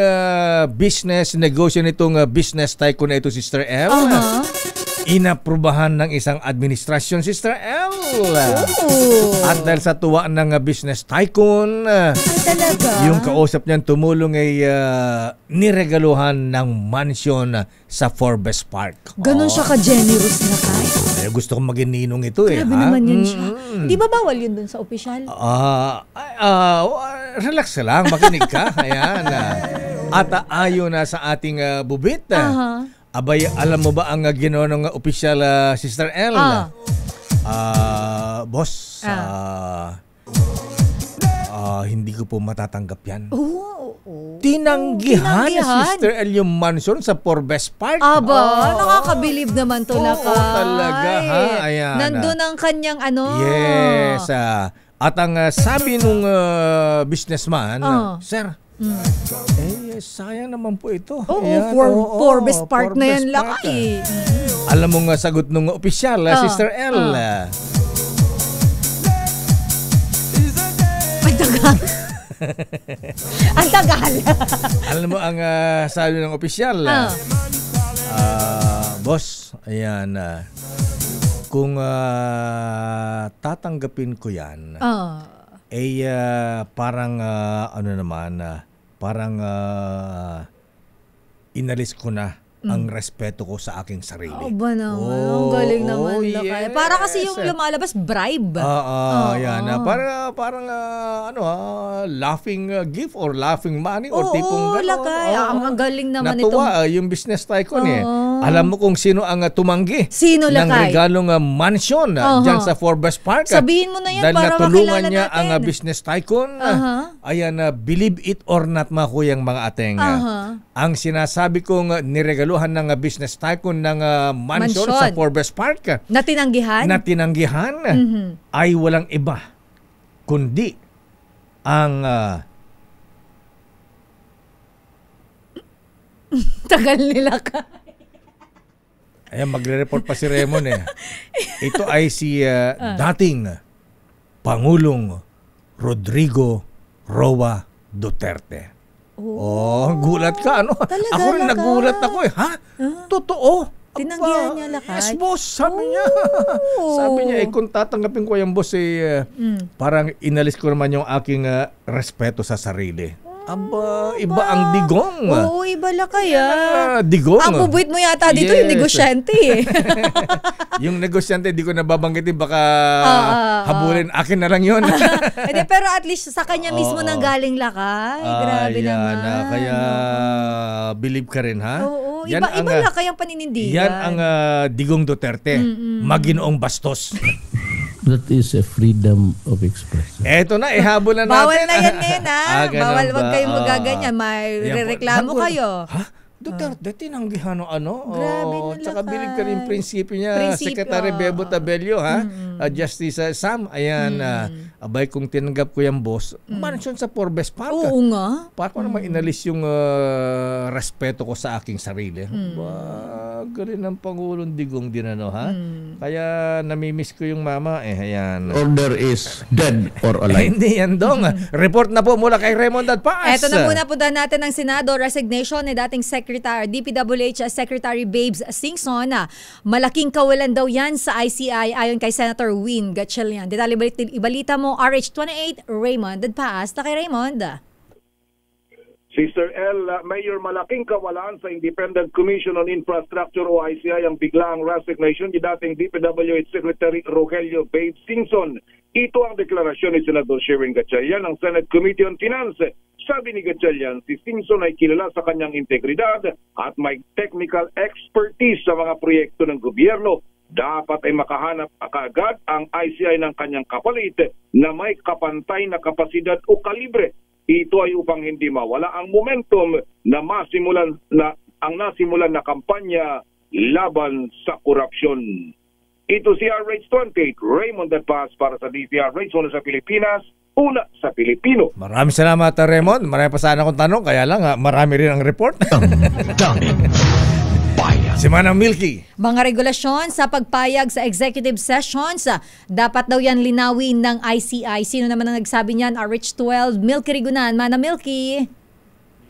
business negosyo nitong business tycoon na ito, Sister L, inaprubahan ng isang administrasyon, Sister L. At dahil sa tuwa ng business tycoon, yung kausap niyan tumulong ay niregaluhan ng mansion sa Forbes Park. Ganon siya ka-generous na kay? Gusto kong maging ninong ito. Grabe naman yan siya. Di ba bawal yun dun sa opisyal? Relax ka lang, makinig ka. Ayan. At ayon na sa ating bubit, abay, alam mo ba ang ginawa ng opisyal, Sister L? Boss, hindi ko po matatanggap yan. Tinanggihan na Sister L yung mansion sa Forbes Park. Nakakabilib naman to, Lakay. Talaga, ha? Ayan. Nandun ang kanyang Yes. At ang sabi nung businessman, Sir, sayang naman po ito. Forbes Park na yan, Lakay. Alam mo nga sagot nung opisyal, Sister L. Ang tagal. Alam mo ang sabi ng opisyal, boss, ayan, kung tatanggapin ko yan, parang parang inalis ko na ang respeto ko sa aking sarili. Aba naman, ang galing naman. Lakay. Para kasi yung lumalabas, bribe. Yan. Parang laughing gift or laughing money or tipong gano'n. Lakay. Ang galing naman natuwa yung business tycoon Alam mo kung sino ang tumanggi ng regalong mansion dyan sa Forbes Park. Sabihin mo na yan para natulungan niya ang business tycoon. Ayan, believe it or not mga kuyang mga ateng. Ang sinasabi kong niregaluhan ng business tycoon ng mansion sa Forbes Park na tinanggihan ay walang iba kundi ang tagal nila ka. Ayan, magre-report pa si Raymond Ito ay si dating Pangulong Rodrigo Roa Duterte. Gulat ka, ano? Talaga, ako rin nagulat ako Ha? Totoo? Tinanggihan niya lakay? Yes, boss, sabi niya. Sabi niya, kung tatanggapin ko yung boss, parang inalis ko naman yung aking respeto sa sarili. Aba, iba ang digong. Oo, iba lakay digong. Ang bubuit mo yata dito yung negosyante Yung negosyante, di ko nababanggitin, baka habulin. Akin na lang yun. Pero at least sa kanya mismo nang galing lakay. Grabe naman. Kaya believe ka rin, ha? Oo, iba lakay ang paninindigan. Yan ang Digong Duterte. Maginoong bastos. That is a freedom of expression. Eto na, ihabol na natin. Bawal na yan ngayon, bawal, wag kayong magaganyan. May rereklamo kayo. Ha? Duterte, tinanggihan Grabe na tsaka bilib ka rin prinsipyo niya. Secretary Bebo Tabelio, Justice Sam, ayan, abay kung tinanggap ko yung boss, mansion sa Forbes Park. Oo nga. Paano naman inalis yung respeto ko sa aking sarili? Galing ng Pangulong Digong din, Kaya namimiss ko yung mama, ayan. Order is dead or alive. Hindi yan, Dong. Report na po mula kay Raymond Adpaas. Eto na muna puntahan natin ng Senado, resignation ni dating DPWH Secretary Babes Singson. Malaking kawalan daw yan sa ICI ayon kay Senator Win Gatchalian. Detalye ibalita mo, RH28, Raymond Adpaas. Kay Raymond. Sister L, Mayor, malaking kawalan sa Independent Commission on Infrastructure o ICI ang biglaang resignation ni dating DPWH Secretary Rogelio Babes Singson. Ito ang deklarasyon ni Senador Sherwin Gatchalian ng Senate Committee on Finance. Sabi ni Gatchalian, si Singson ay kilala sa kanyang integridad at may technical expertise sa mga proyekto ng gobyerno. Dapat ay makahanap kaagad ang ICI ng kanyang kapalit na may kapantay na kapasidad o kalibre. Ito ay upang hindi mawala ang momentum na nasimulan na kampanya laban sa korupsyon. Ito si RH28, Raymond Adpaas para sa DZRH, una sa Pilipinas, una sa Pilipino. Maraming salamat, Raymond. Marami pa sana akong tanong, kaya lang marami rin ang report. Si Manang Milky. Mga regulasyon sa pagpayag sa executive sessions, dapat daw yan linawin ng ICI. Sino naman ang nagsabi niyan? RH12, Milky Rigunan. Manang Milky.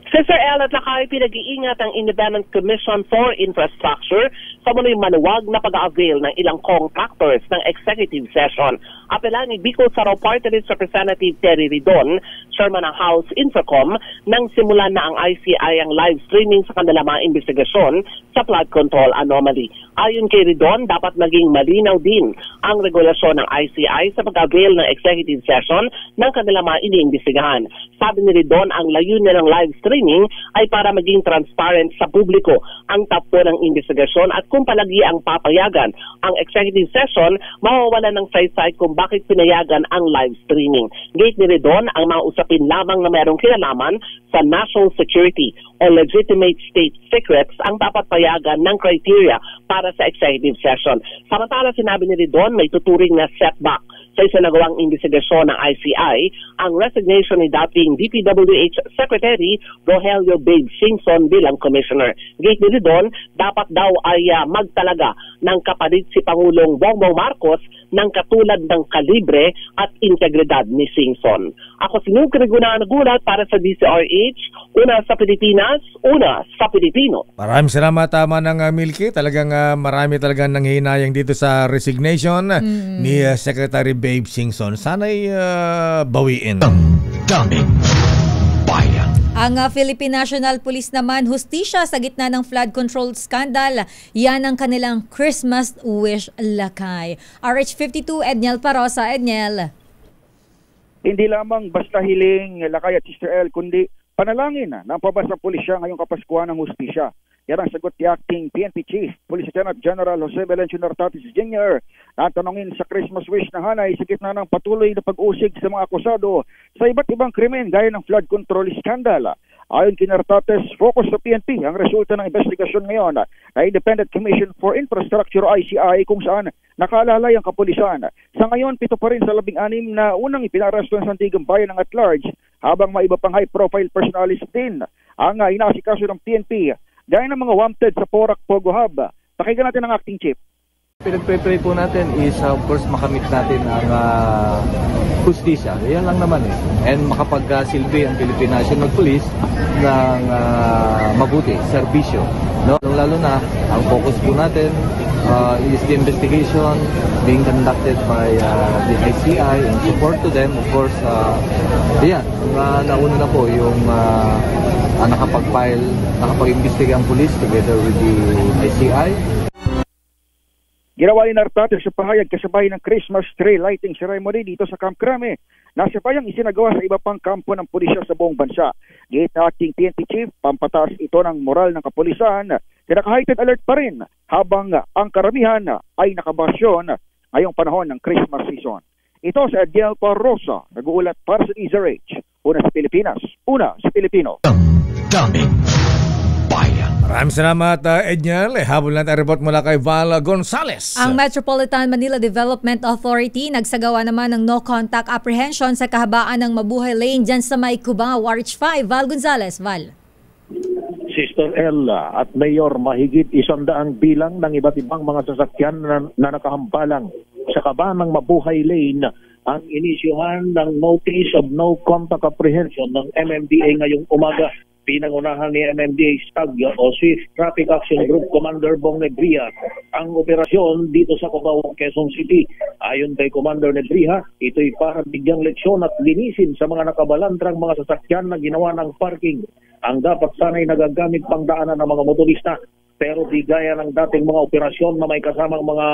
Sister El, at lakay pinag-iingat ang Independent Commission for Infrastructure sa muling manuwag na pag-avail ng ilang contractors ng executive session. Apela ni Bicol Saraw Party List Representative Terry Ridon, Chairman ng House Infracom, nang simulan na ang ICI ang live streaming sa kanilang mga investigasyon sa flood control anomaly. Ayon kay Ridon, dapat maging malinaw din ang regulasyon ng ICI sa pag-avail ng executive session ng kanilang mga iniimbestigahan. Sabi ni Ridon, ang layunin ng live streaming ay para maging transparent sa publiko ang takbo ng investigasyon at kung palagi ang papayagan ang executive session, mawawala ng saysay kung bakit pinayagan ang live streaming. Gate ni Ridon, ang mga usapin lamang na mayroong kinalaman sa national security o legitimate state secrets ang dapat payagan ng criteria para sa executive session. Samantala, sinabi ni Ridon, may tuturing na setback sa isinagawang investigasyon ng ICI ang resignation ni dating DPWH Secretary Rogelio Babes Singson bilang Commissioner. Gate ni Ridon, dapat daw ay magtalaga ng kapalit si Pangulong Bongbong Marcos ng katulad ng kalibre at integridad ni Singson. Ako si Milky Rigunan, nagulat para sa DZRH, una sa Pilipinas, una sa Pilipino. Maraming salamat, Manang Milky. Talagang marami talagang nanghihinayang dito sa resignation ni Secretary Babes Singson. Sana'y bawiin. Daming bayan. Ang Philippine National Police naman, hustisya sa gitna ng flood control scandal. Yan ang kanilang Christmas wish lakay. RH52, Edniel Parosa. Edniel. Hindi lamang basta hiling lakay at Sister El, kundi panalangin ng pabasang pulisya ngayong Kapaskuhan ng hustisya. Yan ang sagot ni Acting PNP Chief, Police Lieutenant General Jose Valencio Nartatis Jr. na tanongin sa Christmas wish ng hanay sa gitna ng patuloy na pag-usig sa mga akusado sa iba't ibang krimen gaya ng flood control scandal. Ayon kay Nartatis, focus sa PNP ang resulta ng investigasyon ngayon na Independent Commission for Infrastructure ICI kung saan nakaalalay ang kapulisan. Sa ngayon, 7 pa rin sa 16 na unang ipinarasto ng Sandigan Bayan ng at large, habang may iba pang high-profile personalities din ang inaasikaso ng PNP. Gaya ng mga wanted sa Porac, Pogo Hub. Pakinggan natin ang Acting Chief. Pinag-pray po natin is of course makamit natin ang hustisya. Yan lang naman eh. And makapagsilbi ang Philippine National Police ng mabuti, serbisyo. No? Lalo na, ang focus po natin is the investigation being conducted by the ICI and support to them. Of course, yan, nauna na po yung nakapag-imbestiga ang police together with the ICI. Ginawa ni Nartatis sa pahayag kasabay ng Christmas tree lighting ceremony dito sa Camp Crame na sabayang isinagawa sa iba pang kampo ng pulisya sa buong bansa. Gate Acting PNP Chief, pampataas ito ng moral ng kapulisan, naka-heightened alert pa rin habang ang karamihan ay nakabasyon ngayong panahon ng Christmas season. Ito sa Edniel Parosa, nag-uulat para sa DZRH. Una sa Pilipinas, una sa Pilipino. Maraming salamat, Edniel. Habol natin ang report mula kay Val Gonzales. Ang Metropolitan Manila Development Authority nagsagawa naman ng no-contact apprehension sa kahabaan ng Mabuhay Lane dyan sa May Cubao, RH5. Val Gonzales, Val. Sister Ella at Mayor, mahigit 100 bilang ng iba't ibang mga sasakyan na nakahambalang sa kabaan ng Mabuhay Lane ang inisyuhan ng Notice of No Contact Apprehension ng MMDA ngayong umaga. Pinangunahan ni MMDA STAG o Swift Traffic Action Group Commander Bong Nebria ang operasyon dito sa Cubao, Quezon City. Ayon kay Commander Nebria, ito'y para bigyang leksyon at linisin sa mga nakabalandrang mga sasakyan na ginawa ng parking. Ang dapat sana'y nagagamit pang daanan ng mga motorista, pero di gaya ng dating mga operasyon na may kasamang mga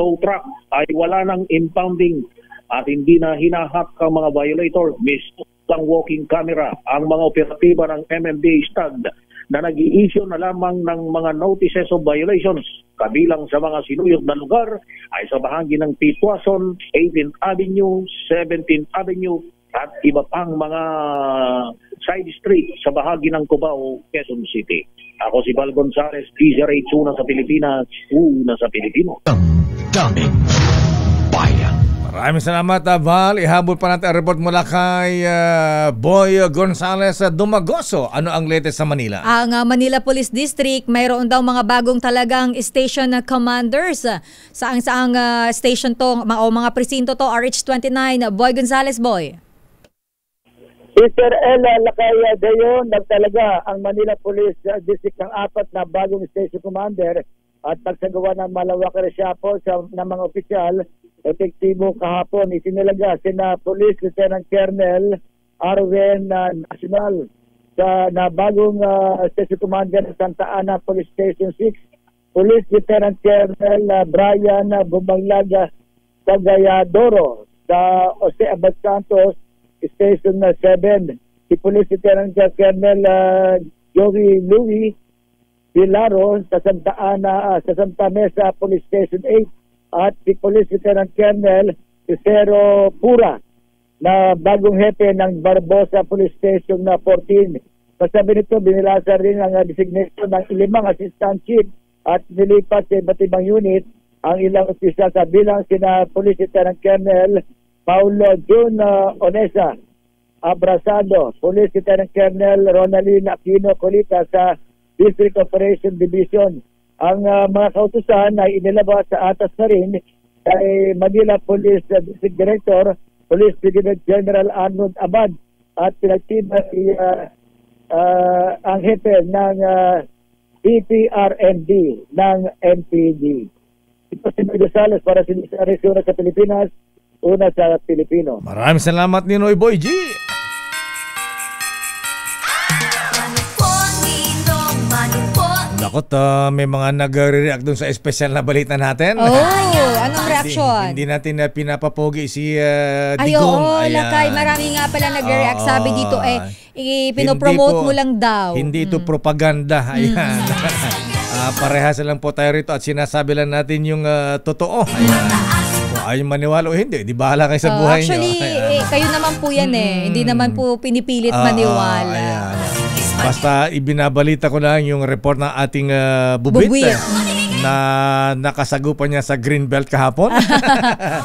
tow truck ay wala ng impounding at hindi na hinahack ang mga violator. Mismo ang walking camera ang mga operatiba ng MMDA STAG na nag-i-issue na lamang ng mga notices of violations. Kabilang sa mga sinuyod na lugar ay sa bahagi ng Pitwason, 18th Avenue, 17th Avenue at iba pang mga side street sa bahagi ng Cubao, Quezon City. Ako si Val Gonzales, DZRH, una sa Pilipinas, una sa Pilipino. Daming bayan. Maraming salamat, Val. Ihabol pa natin ang report mula kay Boy Gonzales Dumagoso. Ano ang latest sa Manila? Ang Manila Police District, mayroon daw mga bagong talagang station commanders. Saang station to o mga presinto to? RH29, Boy Gonzales, Boy. Sister Ella Lakaya Dayon, nagtalaga ang Manila Police District ng 4 na bagong station commander at nagsagawa ng malawak resyapo ng mga opisyal. Epektibo kahapon, isinalaga sina Police Lieutenant Colonel Arwen Nacional na bagong Station Commander ng Santa Ana Police Station 6, Police Lieutenant Colonel Brian Bumanglaga Cagayadoro sa Jose Abad Santos Station 7, si Police Lieutenant Colonel Joey Louie Pilaro sa Santa Ana sa Santa Mesa Police Station 8, at si Police Lieutenant Colonel Cicero Pura na bagong hepe ng Barbosa Police Station na 14. Kasabi nito, binilasa rin ang designation ng 5 assistant chief at nilipat sa iba't ibang unit ang ilang opisyal sa bilang sina Police Lieutenant Colonel Paulo Jun Onesa Abrasado, Police Lieutenant Colonel Ronaldin Aquino Colita sa District Operation Division. Ang mga kautusan ay inilabas sa atas na rin kay Manila Police District Director, Police Brigadier General Arnold Abad at pinagtiba si ang hepe ng PPRMD ng MPD. Ito si Gonzales para sa Arizona sa Pilipinas, una sa Pilipino. Maraming salamat, Ninoy Boy G. Nakot, may mga nagre-react dun sa special na balita natin. Anong reaction? Hindi natin pinapapogi si Digong. Ay, oo, Lakay. Marami nga pala nagre-react. Sabi dito, pinopromote mo lang daw. Hindi ito propaganda. Ayan. Parehas lang po tayo rito at sinasabi lang natin yung totoo. Ayan. Kung ayaw maniwala o hindi, di bahala kayo sa buhay actually, nyo. Kayo naman po yan Hindi naman po pinipilit maniwala. Ayan. Basta ibinabalita ko lang yung report ng ating bubwit. Na nakasagupan niya sa Greenbelt kahapon.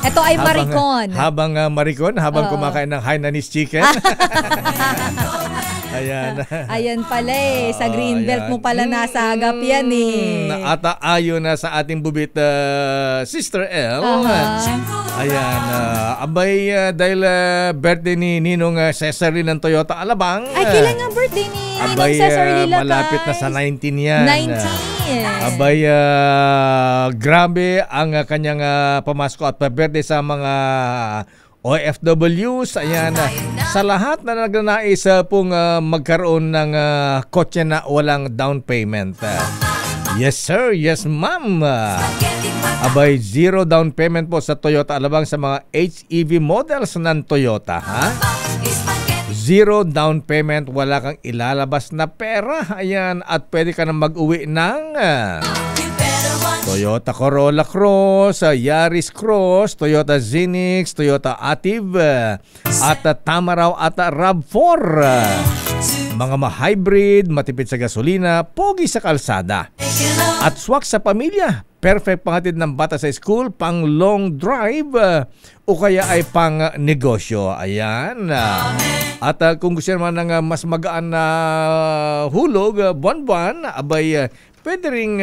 Ito ay Maricon. Habang kumakain ng Hainanese chicken. Ayan. Ayan pala sa Greenbelt mo pala nasagap yan At ayon na sa ating bubit Sister L. Ayan. Dahil birthday ni Ninong Cesar Lee ng Toyota Alabang. Ay, kailan nga birthday ni Ninong Cesar Lee? Malapit na sa 19 yan. 19. Grabe ang kanyang pamasko at pa-birthday sa mga OFWs. Ayan, sa lahat na nagnanais pong magkaroon ng kotse na walang down payment. Yes sir, yes ma'am. Zero down payment po sa Toyota Alabang sa mga HEV models ng Toyota. Zero down payment, wala kang ilalabas na pera. Ayan, at pwede ka na mag-uwi ng Toyota Corolla Cross, Yaris Cross, Toyota Zenix, Toyota Active, at Tamaraw at RAV4. Mga ma-hybrid, matipid sa gasolina, pogi sa kalsada. At swak sa pamilya. Perfect panghatid ng bata sa school, pang long drive, o kaya ay pang negosyo. Ayan. At kung gusto naman ng mas magaan na hulog, buwan-buwan, pwede ring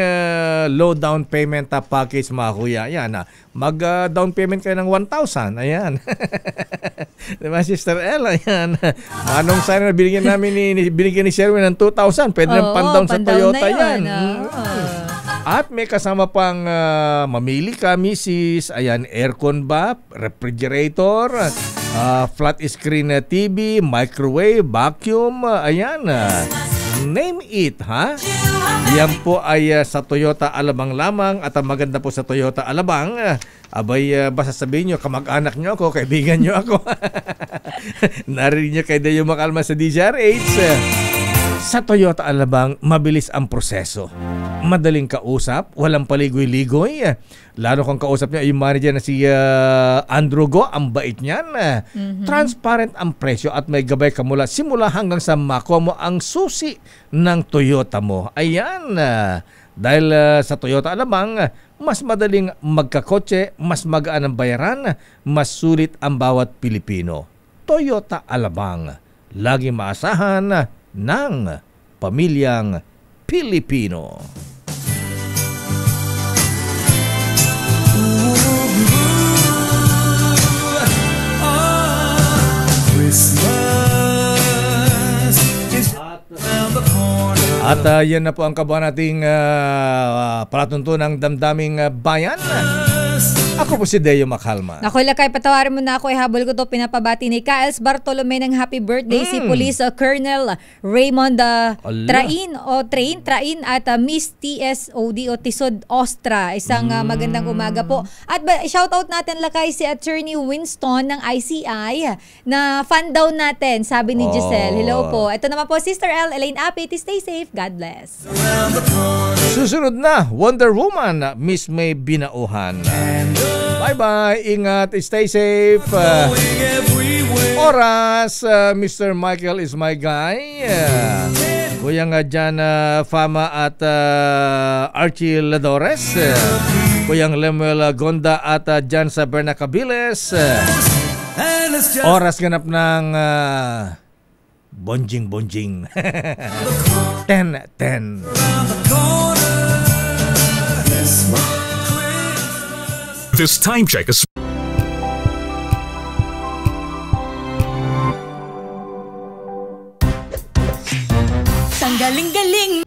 low down payment package mga kuya. Ayan. Mag-down payment kayo ng 1,000. Ayan. Diba, Sister L? Ayan. Anong sana na binigyan ni Sherwin ng 2,000? Pwede ng pan-down sa Toyota yan. At may kasama pang mamili ka, Mrs. Ayan, aircon ba? Refrigerator, flat screen TV, microwave, vacuum. Ayan. Name it, ha? Yan po ay sa Toyota Alabang lamang. At ang maganda po sa Toyota Alabang, basta sabihin nyo, kamag-anak nyo ako, kaibigan nyo ako. Narinig nyo kay Dayo Makalma sa DZRH. Sa Toyota Alabang, mabilis ang proseso. Madaling kausap, walang paligoy-ligoy. Lalo kung kausap niya yung manager na si Andrew Go, ang bait niyan. Transparent ang presyo at may gabay ka simula hanggang sa makuha mo ang susi ng Toyota mo. Ayan. Dahil sa Toyota Alabang, mas madaling magkakotse, mas magaan ang bayaran, mas sulit ang bawat Pilipino. Toyota Alabang, lagi maasahan ng pamilyang Pilipino. At yan na po ang kabuhan nating palatuntunang damdaming bayan. Ako po si Dayo Makalma. Naku, Lakay, patawarin mo na ako. Habol ko to pinapabati ni Kaels Bartolome ng happy birthday si Police Colonel Raymond Train at Miss TSOD o Tisod Ostra. Isang magandang umaga po. At shoutout natin, Lakay, si Attorney Winston ng ICI na fan daw natin, sabi ni Giselle. Hello po. Ito naman po, Sister L, Elaine Apit. Stay safe. God bless. Susunod na, Wonder Woman, Miss May Binauhan. Bye-bye. Ingat. Stay safe. Oras, Mr. Michael is my guy. Kuya nga dyan, Fama at Archie Ladores. Kuyang Lemuel Gonda at dyan sa Bernacabiles. Oras ganap ng bonjing. 10-10. This time check is Galing-galing.